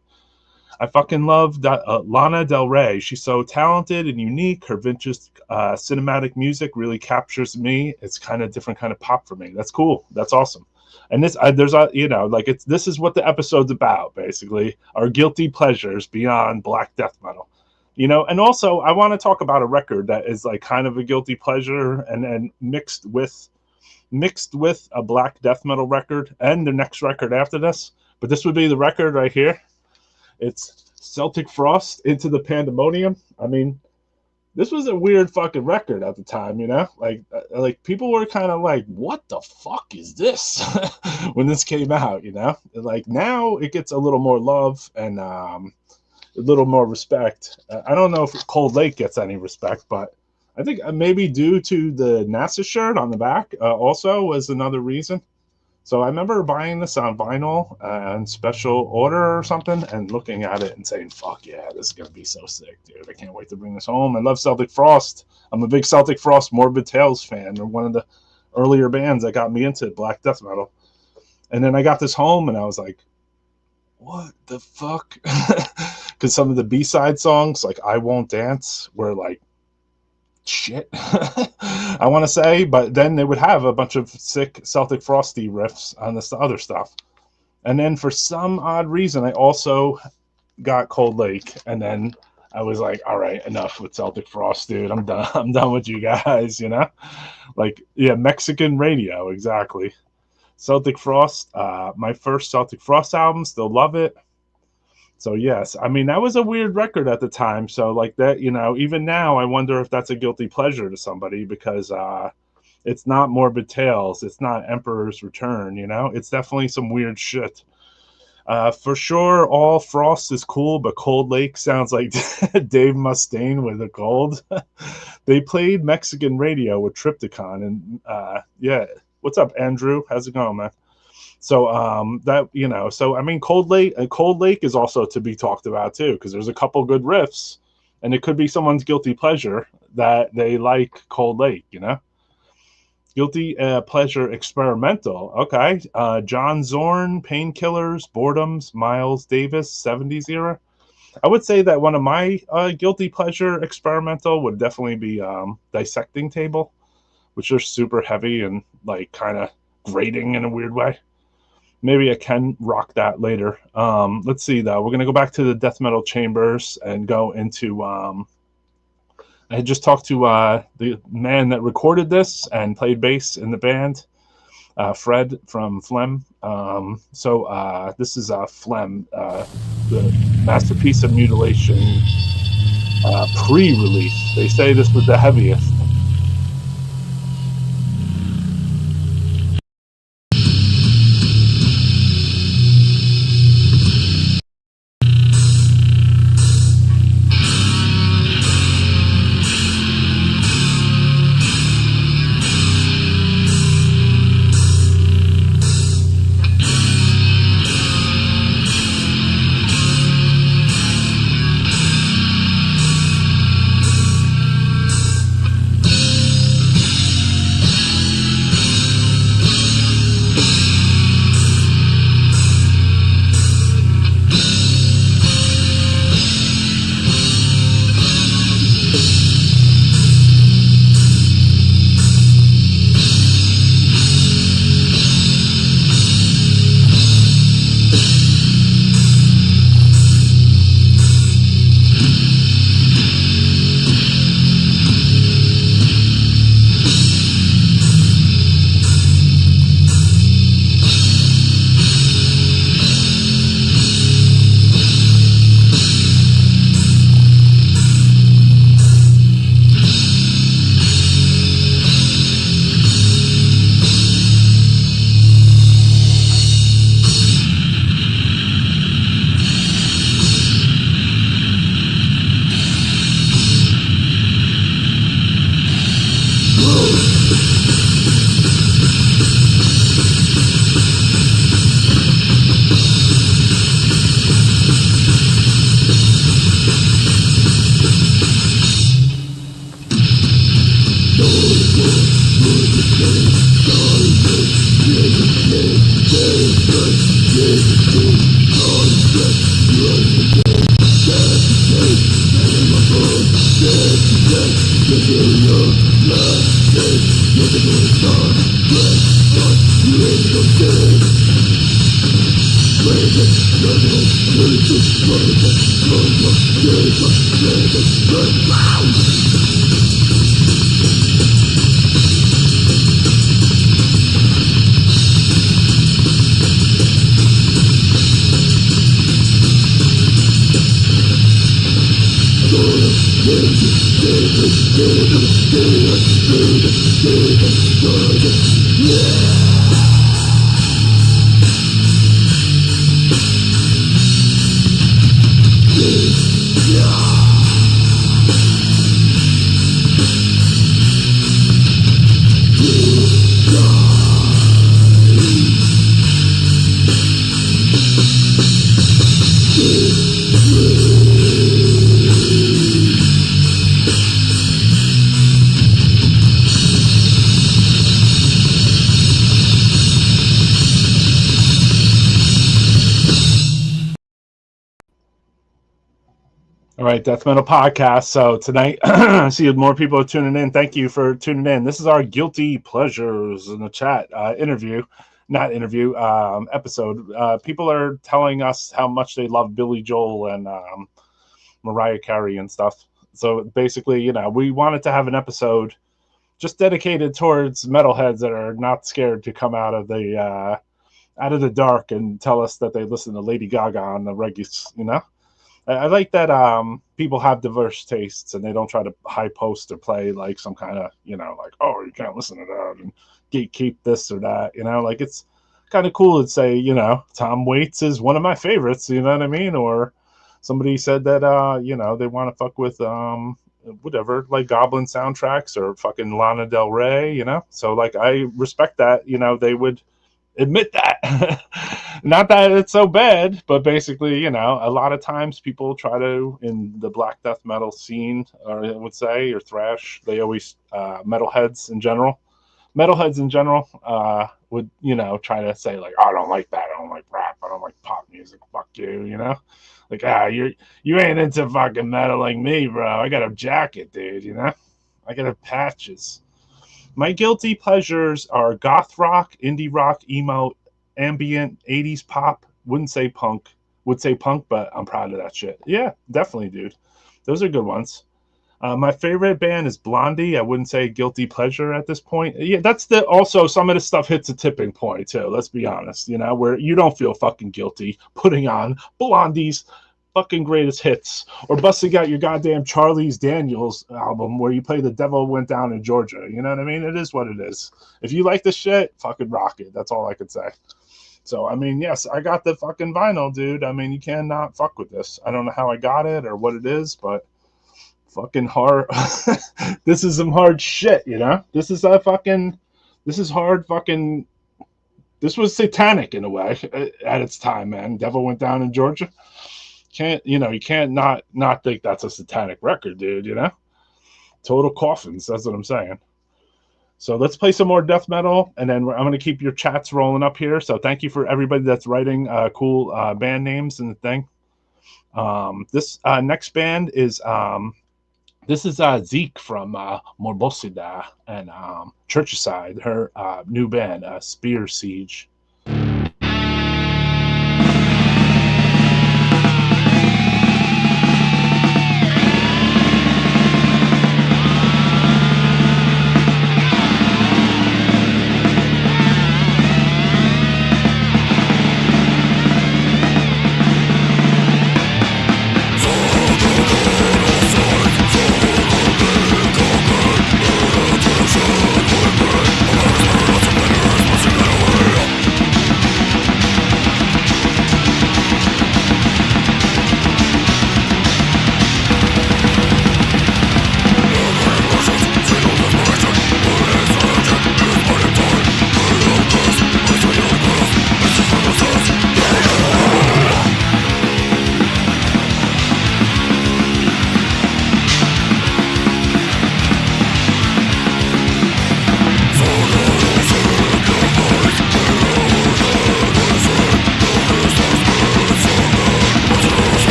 I fucking love Lana Del Rey. She's so talented and unique. Her vintage cinematic music really captures me. It's kind of different kind of pop for me. That's cool. That's awesome. And this, this is what the episode's about, basically. Our guilty pleasures beyond black death metal, And also, I want to talk about a record that is like kind of a guilty pleasure, and mixed with a black death metal record, and the next record after this. But this would be the record right here. It's Celtic Frost, Into the Pandemonium. I mean, this was a weird fucking record at the time, like people were kind of like, what the fuck is this? When this came out, like now it gets a little more love and a little more respect. I don't know if Cold Lake gets any respect, but I think maybe due to the NASA shirt on the back also was another reason. So I remember buying this on vinyl and special order or something, and looking at it and saying, fuck yeah, this is going to be so sick, dude. I can't wait to bring this home. I love Celtic Frost. I'm a big Celtic Frost Morbid Tales fan. They're one of the earlier bands that got me into black death metal. And then I got this home and I was like, what the fuck? Because some of the B-side songs, like I Won't Dance, were like, shit, I want to say, but then they would have a bunch of sick Celtic Frosty riffs on this other stuff. And then for some odd reason, I also got Cold Lake, and then I was like, all right, enough with Celtic Frost, dude. I'm done with you guys, like, yeah, Mexican radio, exactly. Celtic Frost, my first Celtic Frost album, still love it. So yes, I mean, that was a weird record at the time. So like that, even now I wonder if that's a guilty pleasure to somebody, because it's not Morbid Tales. It's not Emperor's Return, it's definitely some weird shit. For sure, all Frost is cool, but Cold Lake sounds like Dave Mustaine with a cold. They played Mexican radio with Triptychon, and yeah. What's up, Andrew? How's it going, man? So so I mean, Cold Lake is also to be talked about too, because there's a couple good riffs, and it could be someone's guilty pleasure that they like Cold Lake, Guilty pleasure experimental. Okay, John Zorn, Painkillers, Boredoms, Miles Davis, 70s era. I would say that one of my guilty pleasure experimental would definitely be Dissecting Table, which are super heavy and like kind of grating in a weird way. Maybe I can rock that later. Let's see, though. We're going to go back to the death metal chambers and go into I just talked to the man that recorded this and played bass in the band, Fred from Phlegm. So this is Phlegm, the Masterpiece of Mutilation pre-release. They say this was the heaviest. All right, Death Metal Podcast. So tonight, I see more people are tuning in. Thank you for tuning in. This is our Guilty Pleasures in the chat episode. People are telling us how much they love Billy Joel and Mariah Carey and stuff. So basically, we wanted to have an episode just dedicated towards metalheads that are not scared to come out of the dark and tell us that they listen to Lady Gaga on the regulars, I like that people have diverse tastes and they don't try to high post or play like some kind of, like, oh, you can't listen to that and gatekeep this or that, like it's kind of cool to say, Tom Waits is one of my favorites, you know what I mean? Or somebody said that, they want to fuck with whatever, like Goblin soundtracks or fucking Lana Del Rey, So like I respect that, they would admit that. Not that it's so bad, but basically, a lot of times people try to, in the black death metal scene, or I would say, or thrash, they always, metalheads in general would, try to say like, oh, I don't like that, I don't like rap, I don't like pop music, fuck you, like, you ain't into fucking metal like me, bro. I got a jacket, dude, I got a patches. My guilty pleasures are goth rock, indie rock, emo, ambient, 80s pop. Wouldn't say punk. Would say punk, but I'm proud of that shit. Yeah, definitely, dude. Those are good ones. My favorite band is Blondie. I wouldn't say guilty pleasure at this point. Yeah, that's also some of the stuff hits a tipping point too. Let's be honest, you know, where you don't feel fucking guilty putting on Blondie's fucking greatest hits or busting out your goddamn Charlie's Daniels album where you play The Devil Went Down in Georgia. You know what I mean? It is what it is. If you like this shit, fucking rock it. That's all I could say. So, I mean, yes, I got the fucking vinyl, dude. I mean, you cannot fuck with this. I don't know how I got it or what it is, but fucking hard. This is some hard shit, you know? This is hard fucking, this was satanic in a way at its time, man. Devil Went Down in Georgia. You can't not think that's a satanic record, dude, you know? Total coffins, that's what I'm saying. So let's play some more death metal, and then I'm going to keep your chats rolling up here. So thank you for everybody that's writing cool band names and the thing. This next band is this is Zeke from Morbosida and Churchside, her new band, Spear Siege.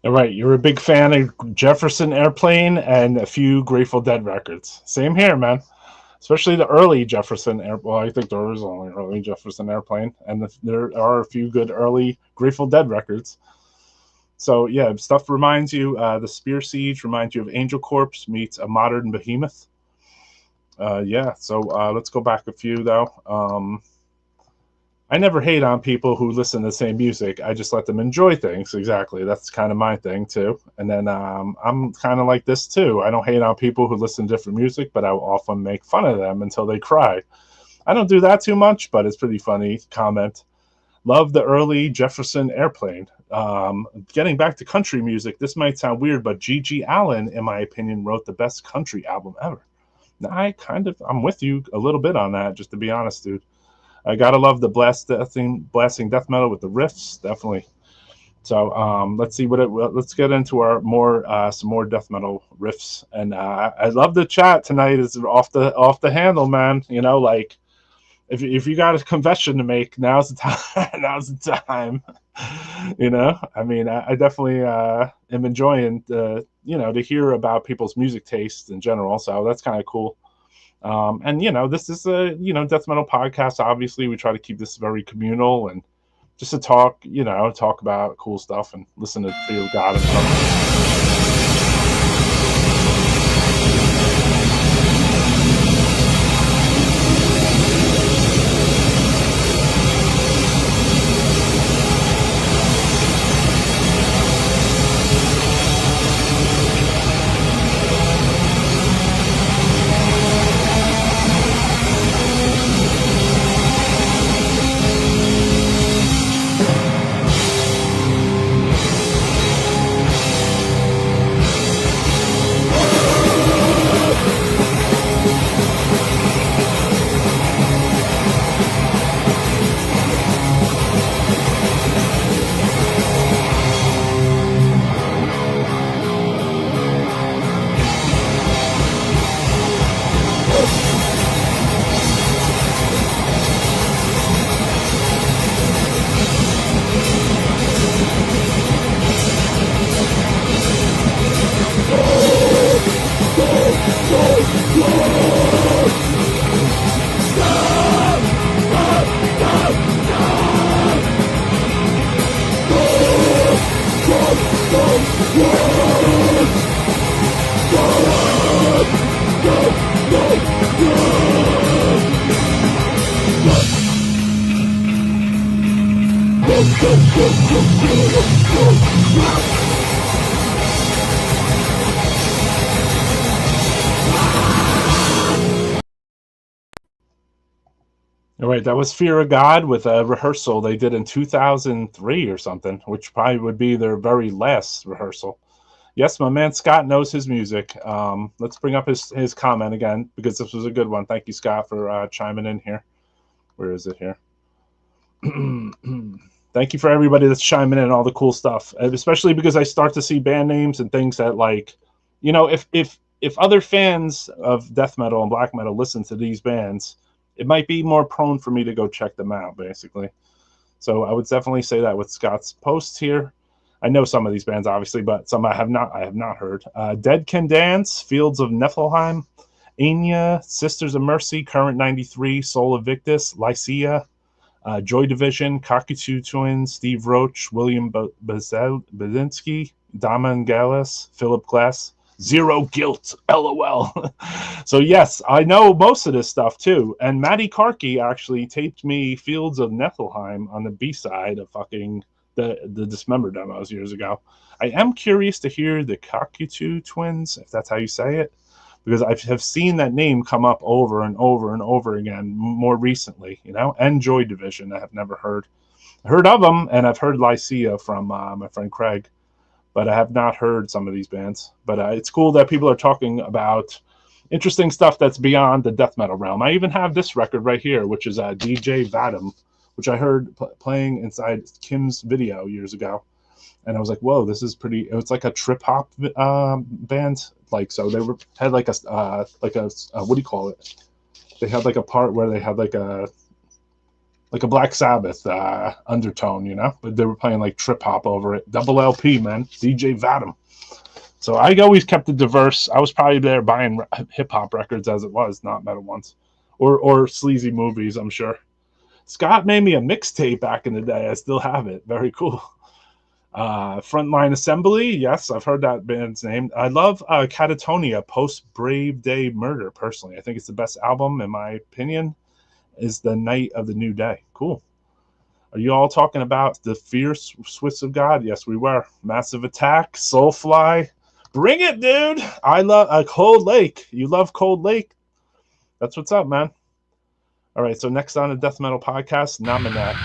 Right, you're a big fan of Jefferson Airplane and a few Grateful Dead records. Same here, man. Especially the early Jefferson Airplane. Well, I think there was only early Jefferson Airplane, and there are a few good early Grateful Dead records. So yeah, stuff reminds you. The Spear Siege reminds you of Angel Corpse meets a modern behemoth. Yeah, so let's go back a few though. I never hate on people who listen to the same music. I just let them enjoy things. Exactly. That's kind of my thing, too. And then I'm kind of like this, too. I don't hate on people who listen to different music, but I will often make fun of them until they cry. I don't do that too much, but it's pretty funny. Comment. Love the early Jefferson Airplane. Getting back to country music, this might sound weird, but G.G. Allin, in my opinion, wrote the best country album ever. Now, I'm with you a little bit on that, just to be honest, dude. I gotta love the blasting death metal with the riffs, definitely. So let's see let's get into our some more death metal riffs. And I love the chat tonight. Is off the handle, man. You know, like if you got a confession to make, now's the time. Now's the time. You know, I mean, I definitely am enjoying to hear about people's music tastes in general. So that's kind of cool. And this is a death metal podcast. Obviously, we try to keep this very communal and just to talk about cool stuff and listen to Fear of God and stuff. All right, that was Fear of God with a rehearsal they did in 2003 or something, which probably would be their very last rehearsal. Yes, my man Scott knows his music. Let's bring up his comment again, because this was a good one. Thank you, Scott, for chiming in here. Where is it here? Thank you for everybody that's chiming in, all the cool stuff, and especially because I start to see band names and things that, like, if other fans of death metal and black metal listen to these bands, it might be more prone for me to go check them out, basically. So I would definitely say that with Scott's post here. I know some of these bands, obviously, but some I have not heard. Dead Can Dance, Fields of Nephilim, Anya, Sisters of Mercy, Current 93, Soul Invictus, Lycia, Joy Division, Cockatoo Twins, Steve Roach, William Bazinski, Daman Gallus, Philip Glass, Zero Guilt, LOL. So yes, I know most of this stuff too. And Matty Karki actually taped me Fields of Nephilim on the B-side of fucking the Dismember demos years ago. I am curious to hear the Cockatoo Twins, if that's how you say it, because I have seen that name come up over and over and over again more recently, and Joy Division. I have never heard of them, and I've heard Lycia from my friend Craig, but I have not heard some of these bands. But it's cool that people are talking about interesting stuff that's beyond the death metal realm. I even have this record right here, which is DJ Vadim, which I heard playing inside Kim's video years ago. And I was like, whoa, this is pretty. It's like a trip hop band. Like, so they had like a what do you call it? They had like a part where they had like a Black Sabbath undertone, but they were playing like trip hop over it. Double LP, man. DJ Vadim. So I always kept it diverse. I was probably there buying hip hop records as it was, not metal ones, or sleazy movies, I'm sure. Scott made me a mixtape back in the day. I still have it. Very cool. Frontline Assembly. Yes, I've heard that band's name. I love Catatonia, Post Brave Day Murder, personally. I think it's the best album, in my opinion, is The Night of the New Day. Cool. Are you all talking about the Fierce Swiss of God? Yes, we were. Massive Attack, Soulfly. Bring it, dude. I love Cold Lake. You love Cold Lake? That's what's up, man. All right, so next on the Death Metal Podcast, Namanak.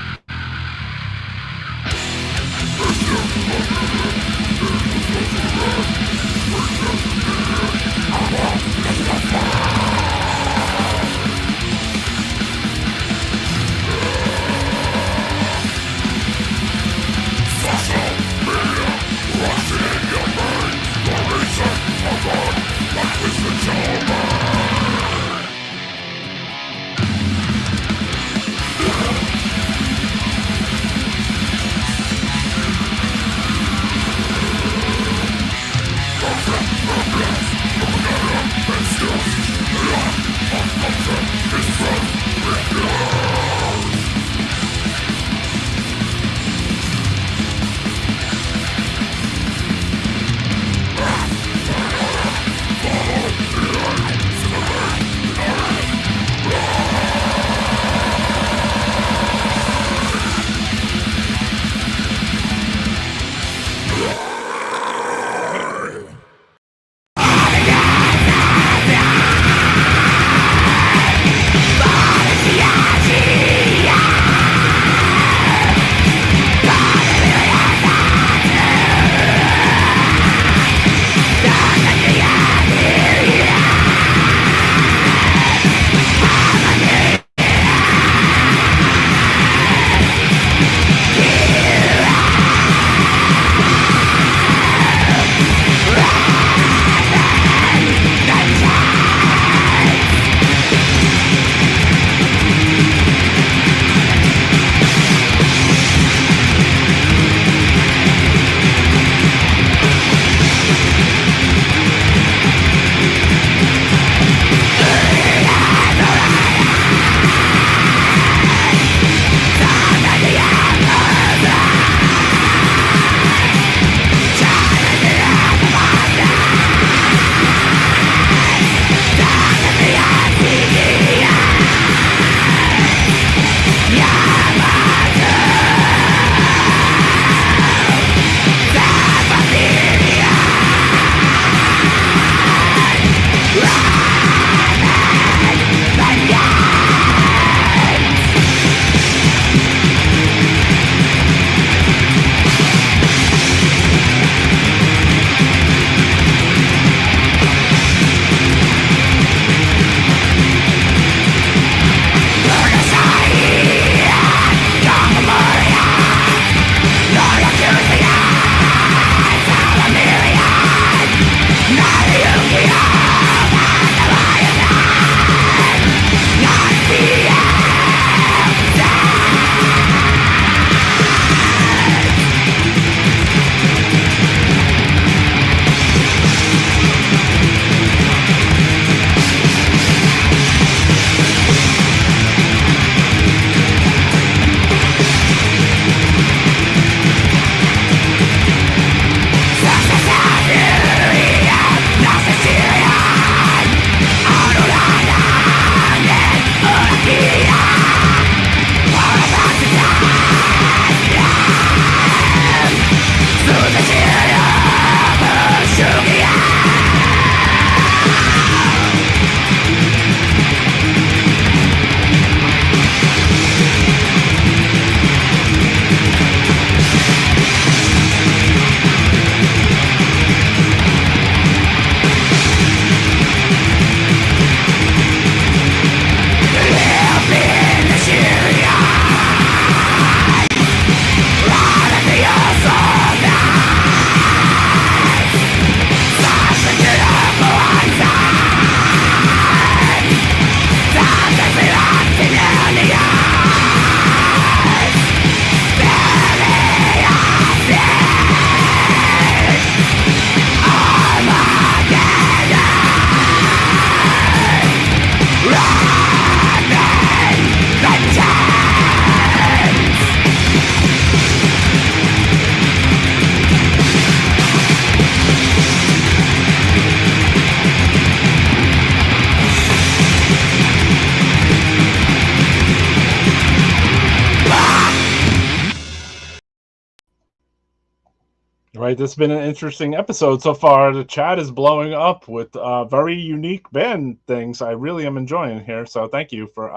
Right, this has been an interesting episode so far. The chat is blowing up with very unique band things. I really am enjoying here. So thank you for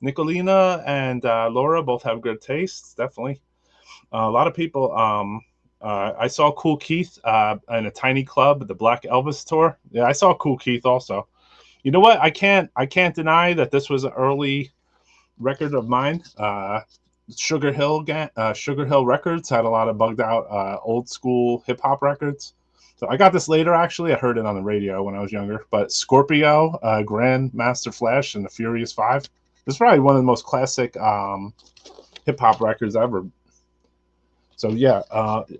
Nicolina and Laura both have good tastes, definitely. A lot of people. I saw Cool Keith in a tiny club at the Black Elvis tour. Yeah, I saw Cool Keith also. You know what? I can't deny that this was an early record of mine. Sugar Hill Records had a lot of bugged out old school hip hop records. So I got this later, actually. I heard it on the radio when I was younger. But Scorpio, Grand Master Flash, and the Furious Five. This is probably one of the most classic hip hop records ever. So yeah.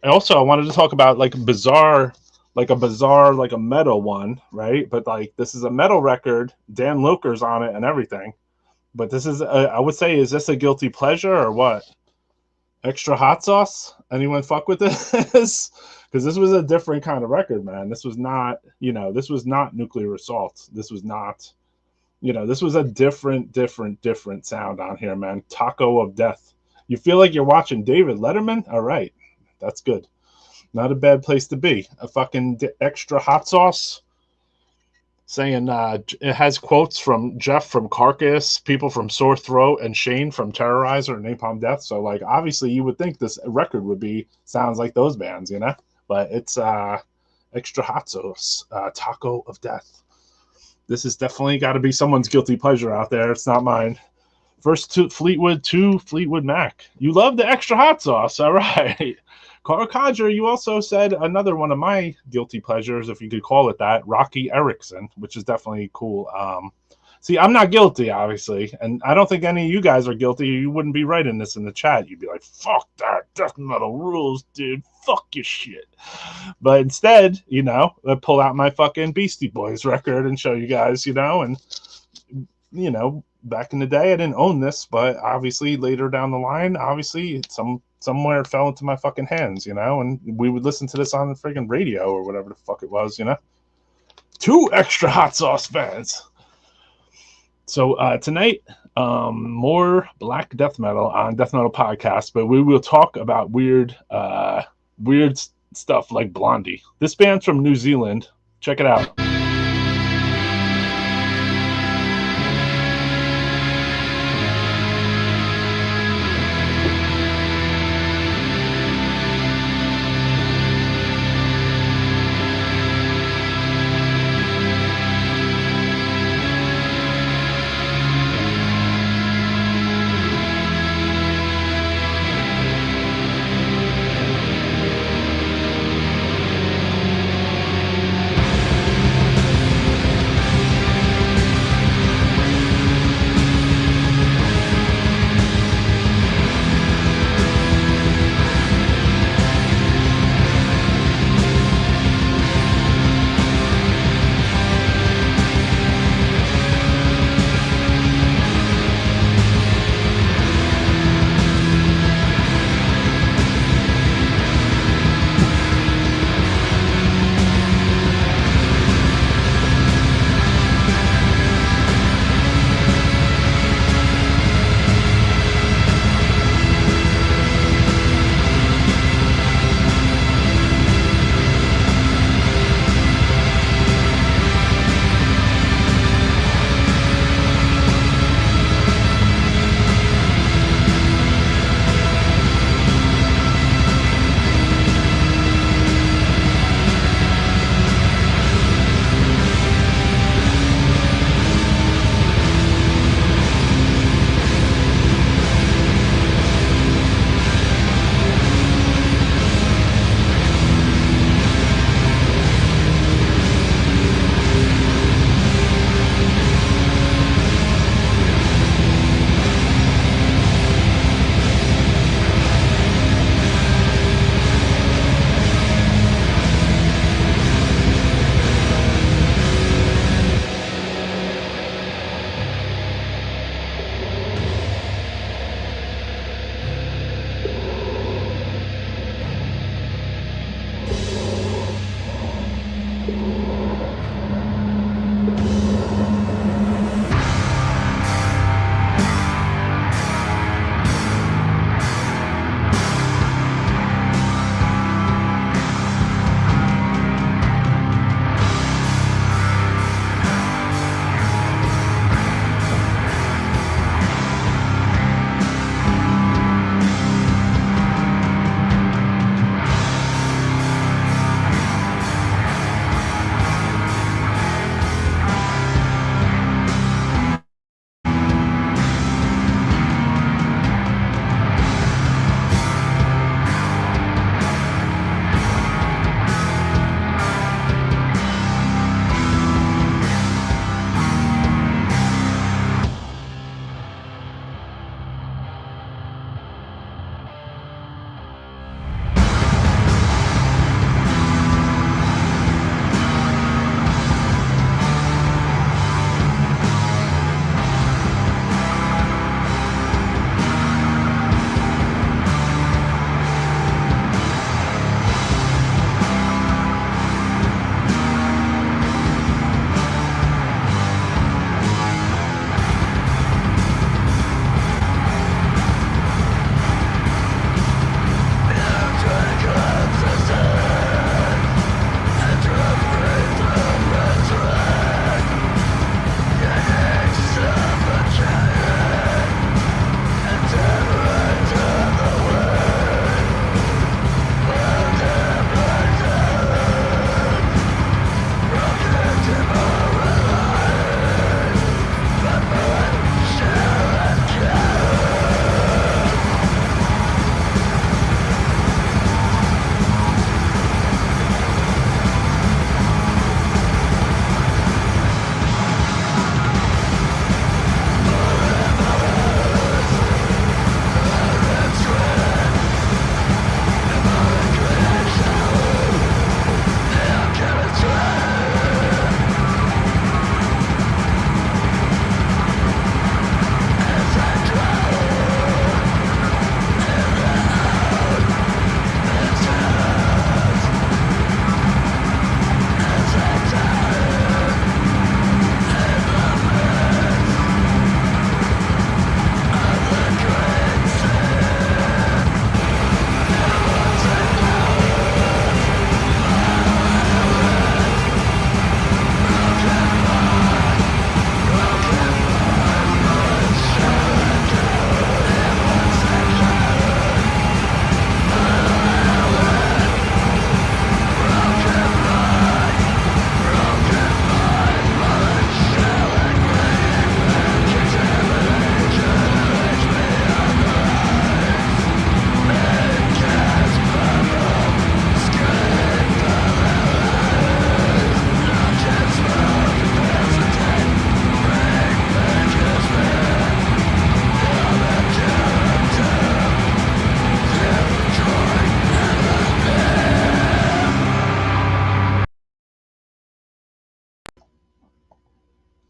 Also, I wanted to talk about like a bizarre metal one, right? But like this is a metal record. Dan Loker's on it and everything. But this is, I would say, is this a guilty pleasure or what? Extra hot sauce? Anyone fuck with this? Because this was a different kind of record, man. This was not, this was not Nuclear Assault. This was not, this was a different sound on here, man. Taco of Death. You feel like you're watching David Letterman? All right. That's good. Not a bad place to be. A fucking extra hot sauce. Saying it has quotes from Jeff from Carcass, people from Sore Throat, and Shane from Terrorizer and Napalm Death. So, like, obviously, you would think this record sounds like those bands, But it's extra hot sauce, Taco of Death. This has definitely got to be someone's guilty pleasure out there. It's not mine. First to Fleetwood Mac. You love the extra hot sauce, all right. Carl Codger, you also said another one of my guilty pleasures, if you could call it that, Rocky Erickson, which is definitely cool. See, I'm not guilty, obviously, and I don't think any of you guys are guilty. You wouldn't be writing this in the chat. You'd be like, fuck that, death metal rules, dude. Fuck your shit. But instead, I pull out my fucking Beastie Boys record and show you guys, and, back in the day, I didn't own this, but obviously later down the line, obviously somewhere it fell into my fucking hands, and we would listen to this on the friggin' radio or whatever the fuck it was, 2 extra hot sauce fans. So tonight, more black death metal on Death Metal Podcast, but we will talk about weird stuff like Blondie. This band's from New Zealand. Check it out.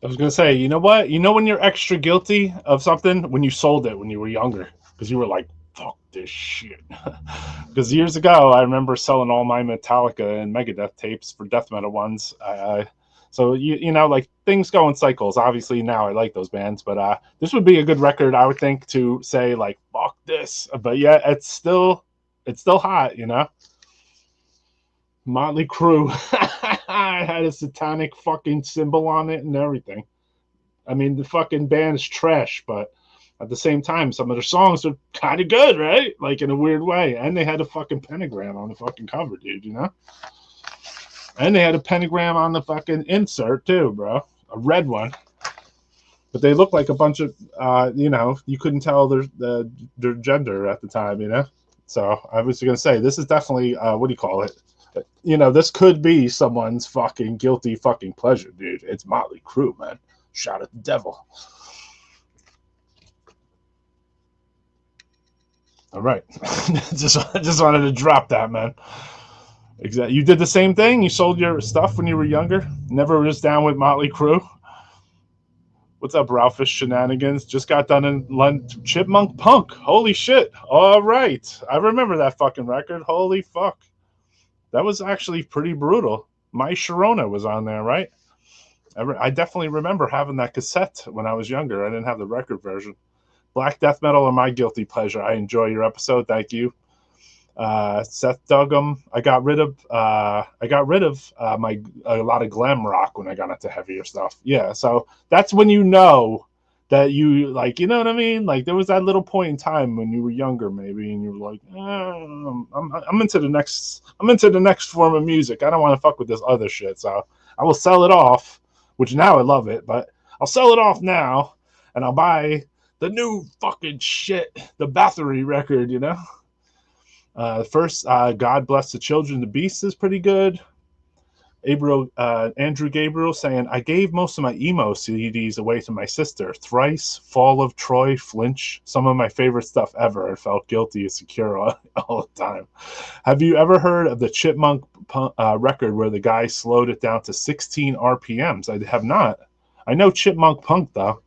I was gonna say, you know what? You know when you're extra guilty of something when you sold it when you were younger, because you were like, "Fuck this shit." Because years ago, I remember selling all my Metallica and Megadeth tapes for death metal ones. So you know, like things go in cycles. Obviously, now I like those bands, but this would be a good record, I would think, to say like, "Fuck this." But yeah, it's still hot, you know. Motley Crue had a satanic fucking symbol on it and everything. I mean, the fucking band is trash, but at the same time, some of their songs are kind of good, right? Like in a weird way. And they had a fucking pentagram on the fucking cover, dude, you know? And they had a pentagram on the fucking insert too, bro. A red one. But they looked like a bunch of, you know, you couldn't tell their gender at the time, you know? So I was going to say, this is definitely, what do you call it? You know, this could be someone's fucking guilty fucking pleasure, dude. It's Motley Crue, man. Shout at the devil. All right. just wanted to drop that, man. Exactly. You did the same thing? You sold your stuff when you were younger? Never was down with Motley Crue? What's up, Ralphus Shenanigans? Just got done in Chipmunk Punk. Holy shit. All right. I remember that fucking record. Holy fuck. That was actually pretty brutal. My Sharona was on there, right? I definitely remember having that cassette when I was younger. I didn't have the record version. Black death metal are my guilty pleasure. I enjoy your episode. Thank you. Seth Duggan. I got rid of a lot of glam rock when I got into heavier stuff. Yeah, so that's when you know that you like, you know what I mean? Like there was that little point in time when you were younger, maybe, and you were like, I'm into the next form of music. I don't want to fuck with this other shit. So I will sell it off, which now I love it, but I'll sell it off now and I'll buy the new fucking shit, the Bathory record, you know? First, God Bless the Children, the Beast is pretty good. Andrew Gabriel saying, I gave most of my emo CDs away to my sister. Thrice, Fall of Troy, Flinch, some of my favorite stuff ever. I felt guilty as secure all the time. Have you ever heard of the Chipmunk record where the guy slowed it down to 16 RPMs? I have not. I know Chipmunk Punk, though.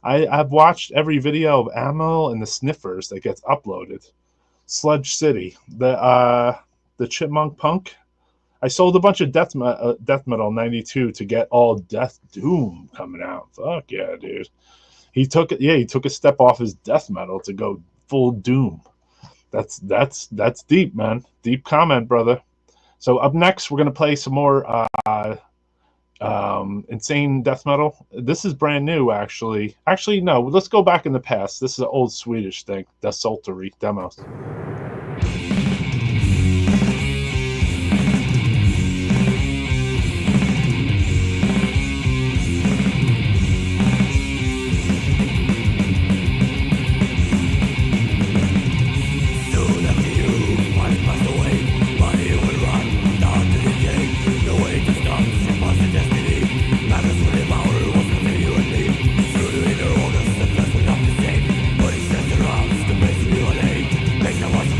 I've watched every video of Ammo and the Sniffers that gets uploaded. Sludge City, the Chipmunk Punk. I sold a bunch of death metal in '92 to get all Death Doom coming out. Fuck yeah, dude. He took a step off his death metal to go full Doom. That's deep, man. Deep comment, brother. So up next, we're gonna play some more insane death metal. This is brand new, actually. Actually, no. Let's go back in the past. This is an old Swedish thing. Desultory Demos. Makes no one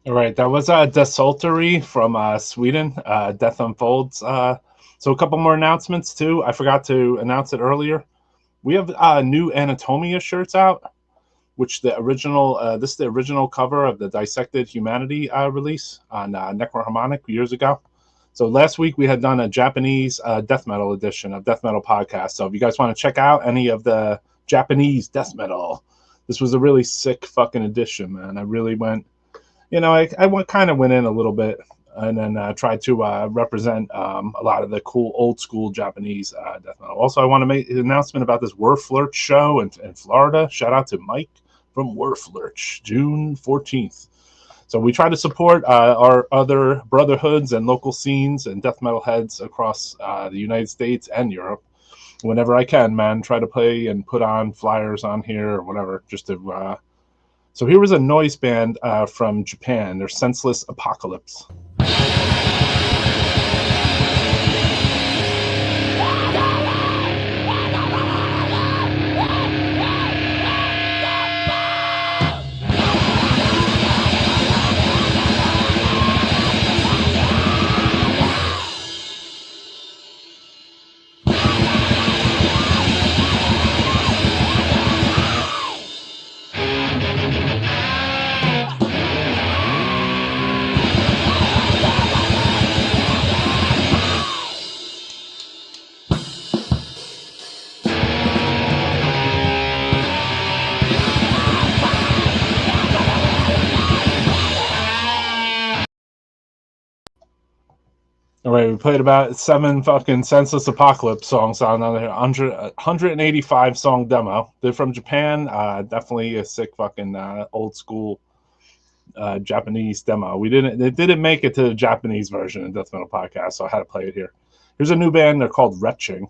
All right, that was Desultory from Sweden, Death Unfolds. So a couple more announcements too. I forgot to announce it earlier. We have new Anatomia shirts out, which the original, this is the original cover of the Dissected Humanity release on Necroharmonic years ago. So last week we had done a Japanese death metal edition of Death Metal Podcast. So if you guys want to check out any of the Japanese death metal, this was a really sick fucking edition, man. I really went, I kind of went in a little bit and then tried to represent a lot of the cool old school Japanese death metal. Also, I want to make an announcement about this Werflurch show in Florida. Shout out to Mike from Werflurch, June 14th. So we try to support our other brotherhoods and local scenes and death metal heads across the United States and Europe. Whenever I can, man, try to play and put on flyers on here or whatever, just to... So here was a noise band from Japan. They're Senseless Apocalypse. All right, we played about 7 fucking Senseless Apocalypse songs on there. 185 song demo. They're from Japan. Definitely a sick fucking old school Japanese demo. It didn't make it to the Japanese version of Death Metal Podcast, so I had to play it here. Here's a new band. They're called Retching.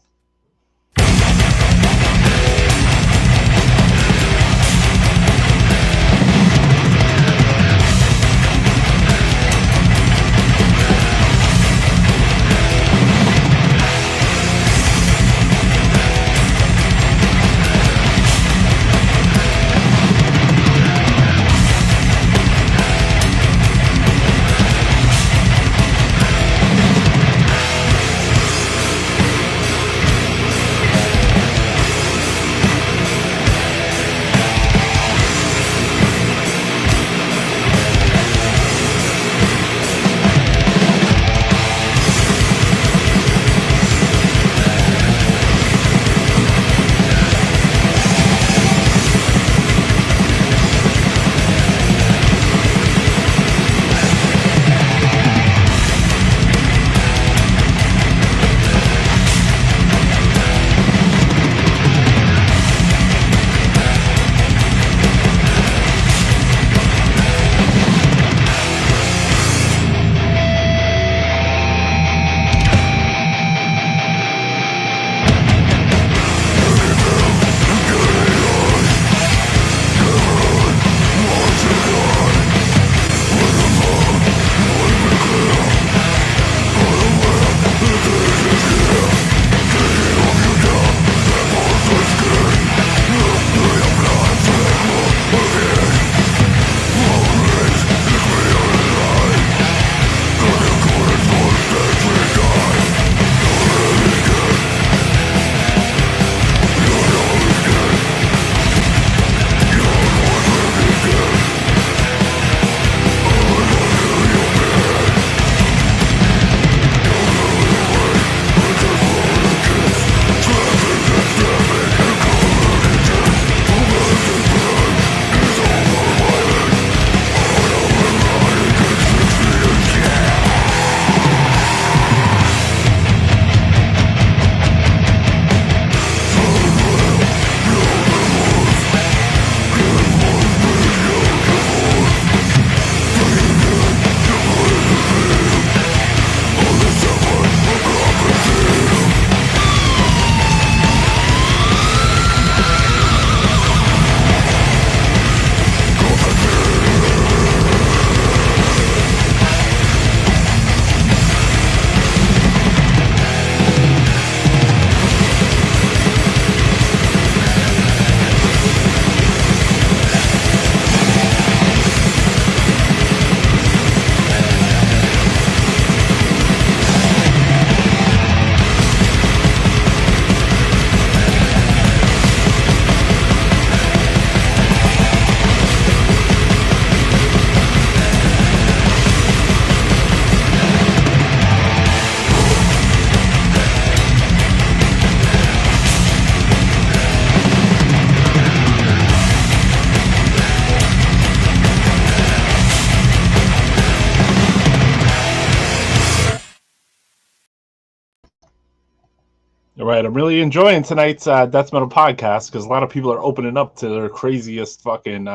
All right, I'm really enjoying tonight's death metal podcast because a lot of people are opening up to their craziest fucking.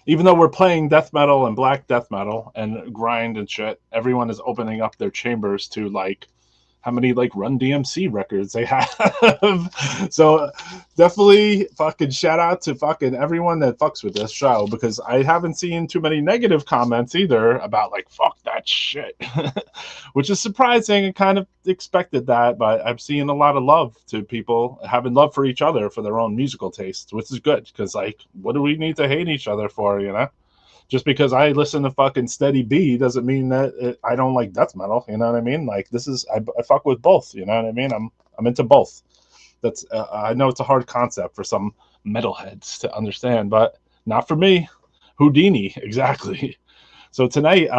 Even though we're playing death metal and black death metal and grind and shit, everyone is opening up their chambers to like how many like Run DMC records they have. So definitely fucking shout out to fucking everyone that fucks with this show, because I haven't seen too many negative comments either about like fuck that shit, which is surprising. I kind of expected that, but I've seen a lot of love to people having love for each other for their own musical tastes, which is good, because like what do we need to hate each other for, you know? Just because I listen to fucking Steady B doesn't mean that I don't like death metal. You know what I mean? Like this is I fuck with both. You know what I mean? I'm into both. That's I know it's a hard concept for some metalheads to understand, but not for me. Houdini, exactly. So tonight,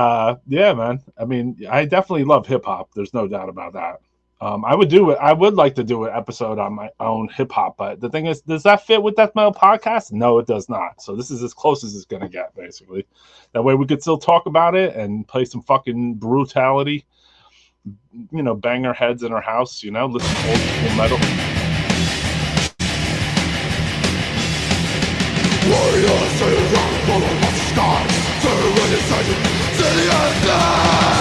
yeah, man. I mean, I definitely love hip hop. There's no doubt about that. I would do it. I would like to do an episode on my own hip hop, but the thing is, does that fit with Death Metal Podcast? No, it does not. So this is as close as it's gonna get, basically. That way we could still talk about it and play some fucking brutality. You know, bang our heads in our house. You know, listen to old school metal. Warriors say rock full of the sky, serenity, city of death.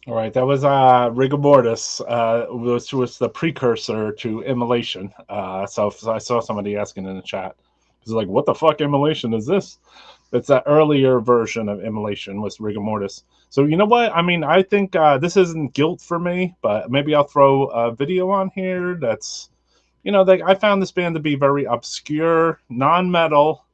All right, that was Rigor Mortis, which was the precursor to Immolation. So I saw somebody asking in the chat. It's like, what the fuck Immolation is this? It's that earlier version of Immolation was Rigor Mortis. So you know what? I mean, I think this isn't guilt for me, but maybe I'll throw a video on here that's, you know, I found this band to be very obscure, non-metal.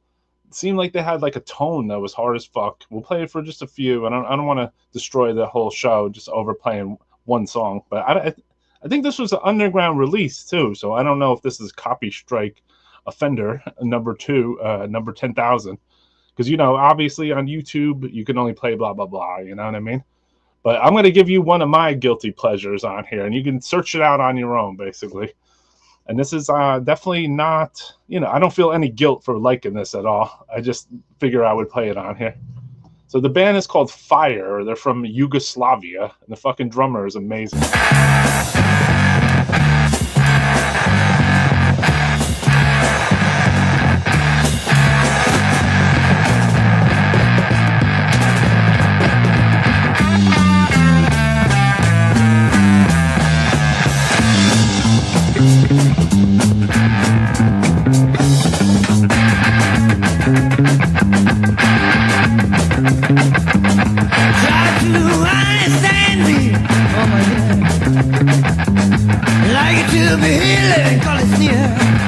It seemed like they had like a tone that was hard as fuck. We'll play it for just a few. I don't want to destroy the whole show just overplaying one song, but I think this was an underground release too. So I don't know if this is copy strike offender number 10,000. Because, you know, obviously on YouTube, you can only play blah, blah, blah. You know what I mean? But I'm going to give you one of my guilty pleasures on here. And you can search it out on your own, basically. And this is definitely not, you know, I don't feel any guilt for liking this at all. I just figure I would play it on here. So the band is called Fire. They're from Yugoslavia. And the fucking drummer is amazing.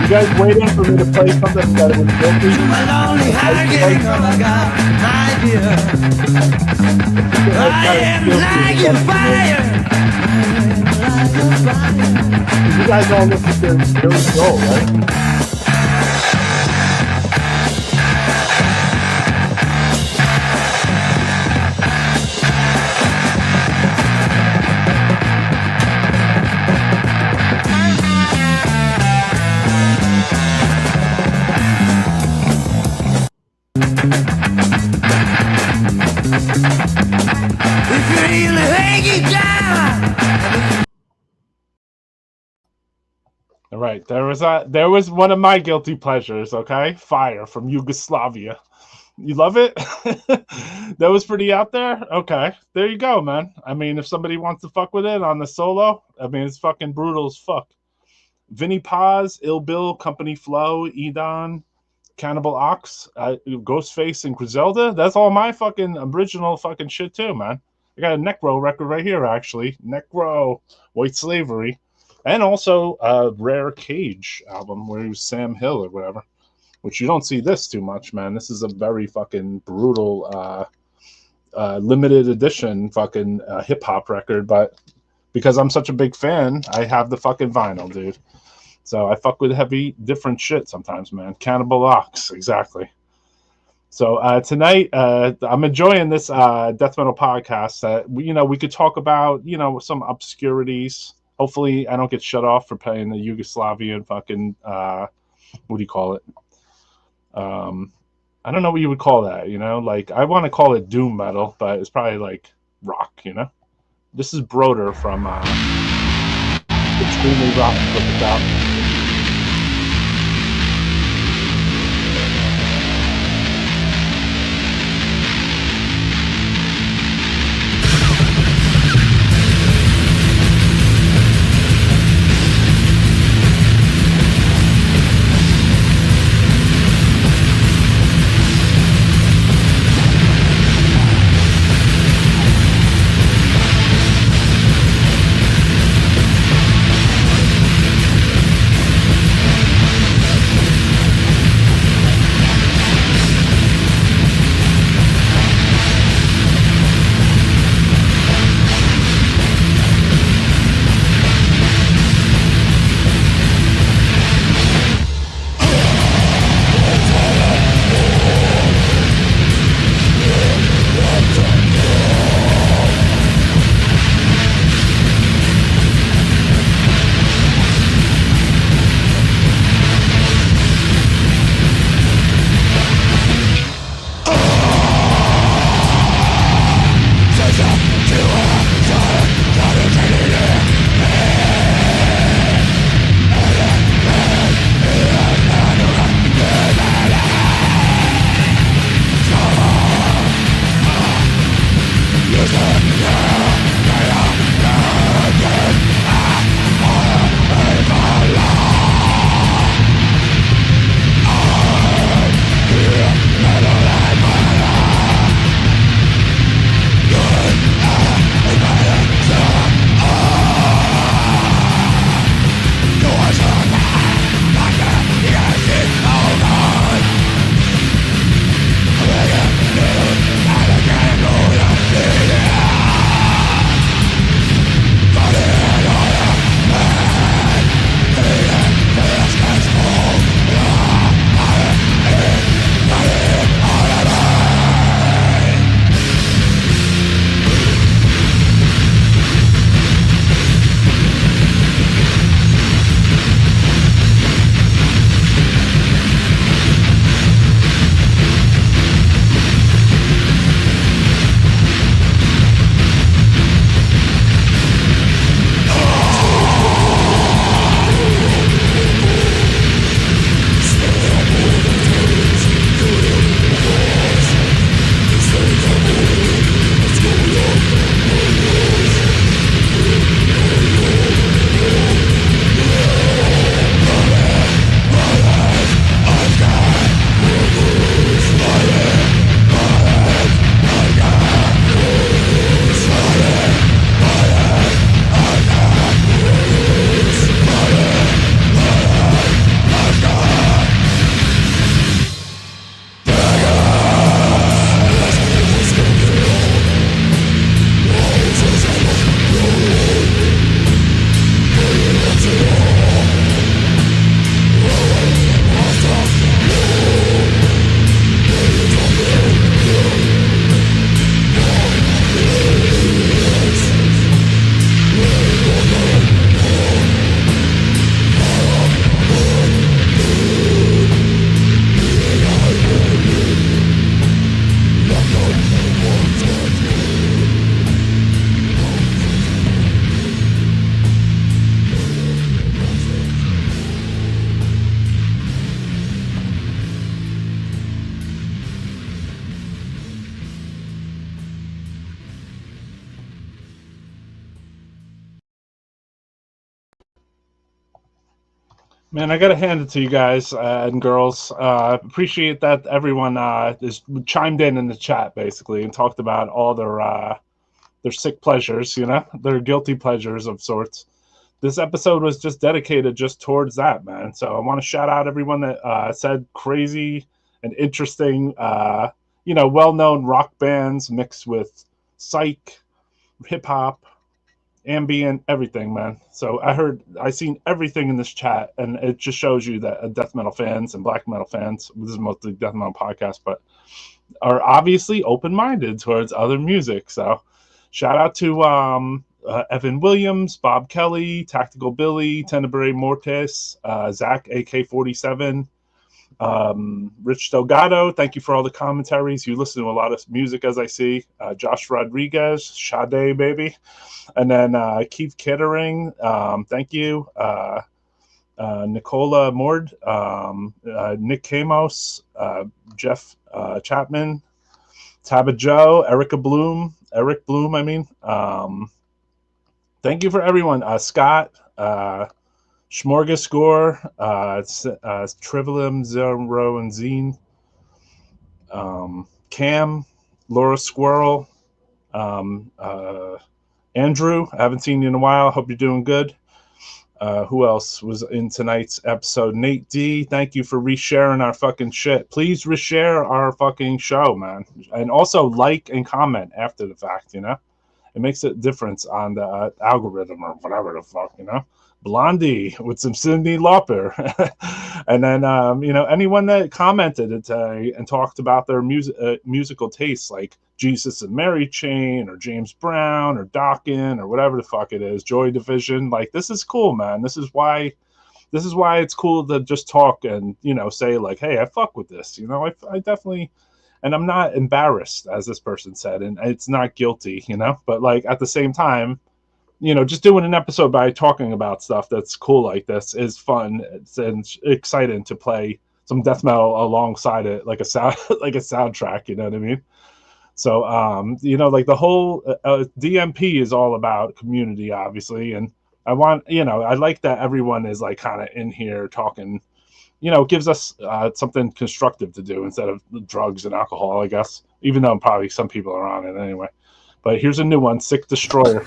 You guys waiting for me to play something that was guilty? You guys all listen to Billy Joel, right? All right, there was one of my guilty pleasures, okay? Fire from Yugoslavia. You love it? That was pretty out there? Okay, there you go, man. I mean, if somebody wants to fuck with it on the solo, I mean, it's fucking brutal as fuck. Vinnie Paz, Ill Bill, Company Flow, Edon, Cannibal Ox, Ghostface, and Griselda. That's all my fucking original fucking shit too, man. I got a Necro record right here, actually. Necro, White Slavery. And also a Rare Cage album where he was Sam Hill or whatever. Which you don't see this too much, man. This is a very fucking brutal limited edition fucking hip-hop record. But because I'm such a big fan, I have the fucking vinyl, dude. So I fuck with heavy, different shit sometimes, man. Cannibal Ox, exactly. So tonight, I'm enjoying this death metal podcast that we could talk about, some obscurities. Hopefully, I don't get shut off for playing the Yugoslavian fucking what do you call it? I don't know what you would call that. Like I want to call it doom metal, but it's probably like rock. This is Broder from Extremely Rock. Look it out. Yeah. Man, I gotta hand it to you guys and girls. Appreciate that everyone is chimed in the chat basically and talked about all their sick pleasures, you know, their guilty pleasures of sorts. This episode was just dedicated just towards that, man. So I want to shout out everyone that said crazy and interesting, you know, well-known rock bands mixed with psych, hip hop, ambient, everything, man. So I seen everything in this chat, and it just shows you that death metal fans and black metal fans, this is mostly death metal podcast, but are obviously open-minded towards other music. So shout out to Evan Williams, Bob Kelly, Tactical Billy, Tenebrae Mortis, Zach AK47, Rich Delgado. Thank you for all the commentaries. You listen to a lot of music, as I see. Josh Rodriguez, Sade, baby. And then Keith Kittering, thank you. Nicola Mord, Nick Kamos, Jeff Chapman, Taba Joe, Eric Bloom, I mean. Thank you for everyone. Scott, Smorgascore, Trivium, Zero, and Zine, Cam, Laura Squirrel, Andrew, I haven't seen you in a while. Hope you're doing good. Who else was in tonight's episode? Nate D, thank you for resharing our fucking shit. Please reshare our fucking show, man. And also like and comment after the fact, you know? It makes a difference on the algorithm or whatever the fuck, you know? Blondie with some Cyndi Lauper. And then, you know, anyone that commented and talked about their musical tastes, like Jesus and Mary Chain or James Brown or Dokken or whatever the fuck it is, Joy Division. Like, this is cool, man. This is why it's cool to just talk and, you know, say like, hey, I fuck with this. You know, I definitely, and I'm not embarrassed, as this person said, and it's not guilty, you know, but like at the same time, you know, just doing an episode by talking about stuff that's cool like this is fun and exciting to play some death metal alongside it, like a soundtrack. You know what I mean? So, you know, like the whole DMP is all about community, obviously, and I like that everyone is like kind of in here talking. You know, it gives us something constructive to do instead of drugs and alcohol, I guess. Even though probably some people are on it anyway. But here's a new one, Sick Destroyer.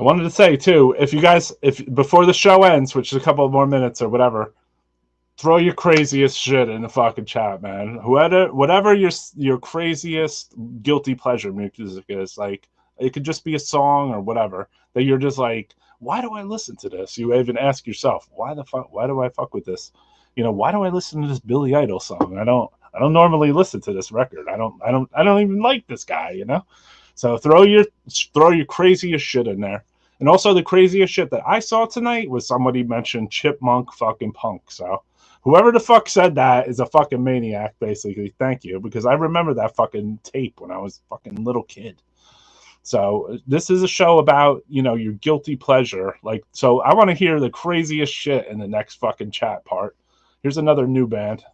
I wanted to say too, if before the show ends, which is a couple more minutes or whatever, throw your craziest shit in the fucking chat, man. Whatever your craziest guilty pleasure music is, like it could just be a song or whatever that you're just like, why do I listen to this? You even ask yourself, why do I fuck with this? You know, why do I listen to this Billy Idol song? I don't normally listen to this record. I don't even like this guy, you know? So throw your craziest shit in there. And also the craziest shit that I saw tonight was somebody mentioned Chipmunk fucking Punk. So whoever the fuck said that is a fucking maniac, basically. Thank you, because I remember that fucking tape when I was a fucking little kid. So this is a show about, you know, your guilty pleasure. Like, so I want to hear the craziest shit in the next fucking chat part. Here's another new band.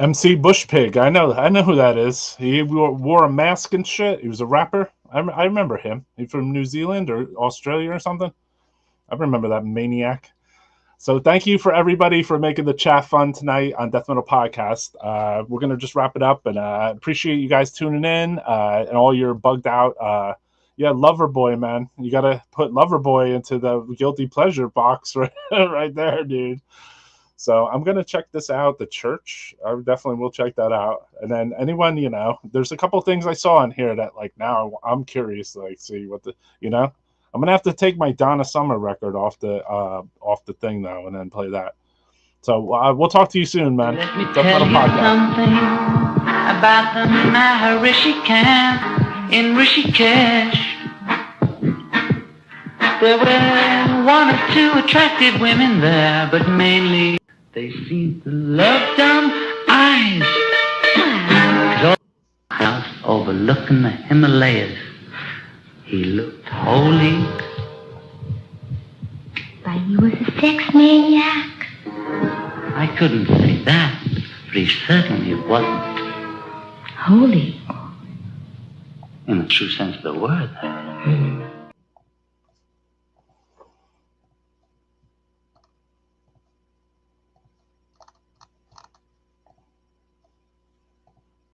MC Bushpig. I know who that is. He wore a mask and shit. He was a rapper. I remember him. He's from New Zealand or Australia or something. I remember that maniac. So thank you for everybody for making the chat fun tonight on Death Metal Podcast. We're going to just wrap it up, and appreciate you guys tuning in and all your bugged out. Loverboy, man. You got to put Loverboy into the guilty pleasure box right there, dude. So I'm going to check this out, The Church. I definitely will check that out. And then anyone, there's a couple things I saw in here that, like, now I'm curious to, like, see what I'm going to have to take my Donna Summer record off the thing, though, and then play that. So we'll talk to you soon, man. Let me tell you something about the Maharishi camp in Rishikesh. There were one or two attractive women there, but mainly they seemed to love dumb eyes. It was a house overlooking the Himalayas. He looked holy. But he was a sex maniac. I couldn't say that, but he certainly wasn't. Holy. In the true sense of the word.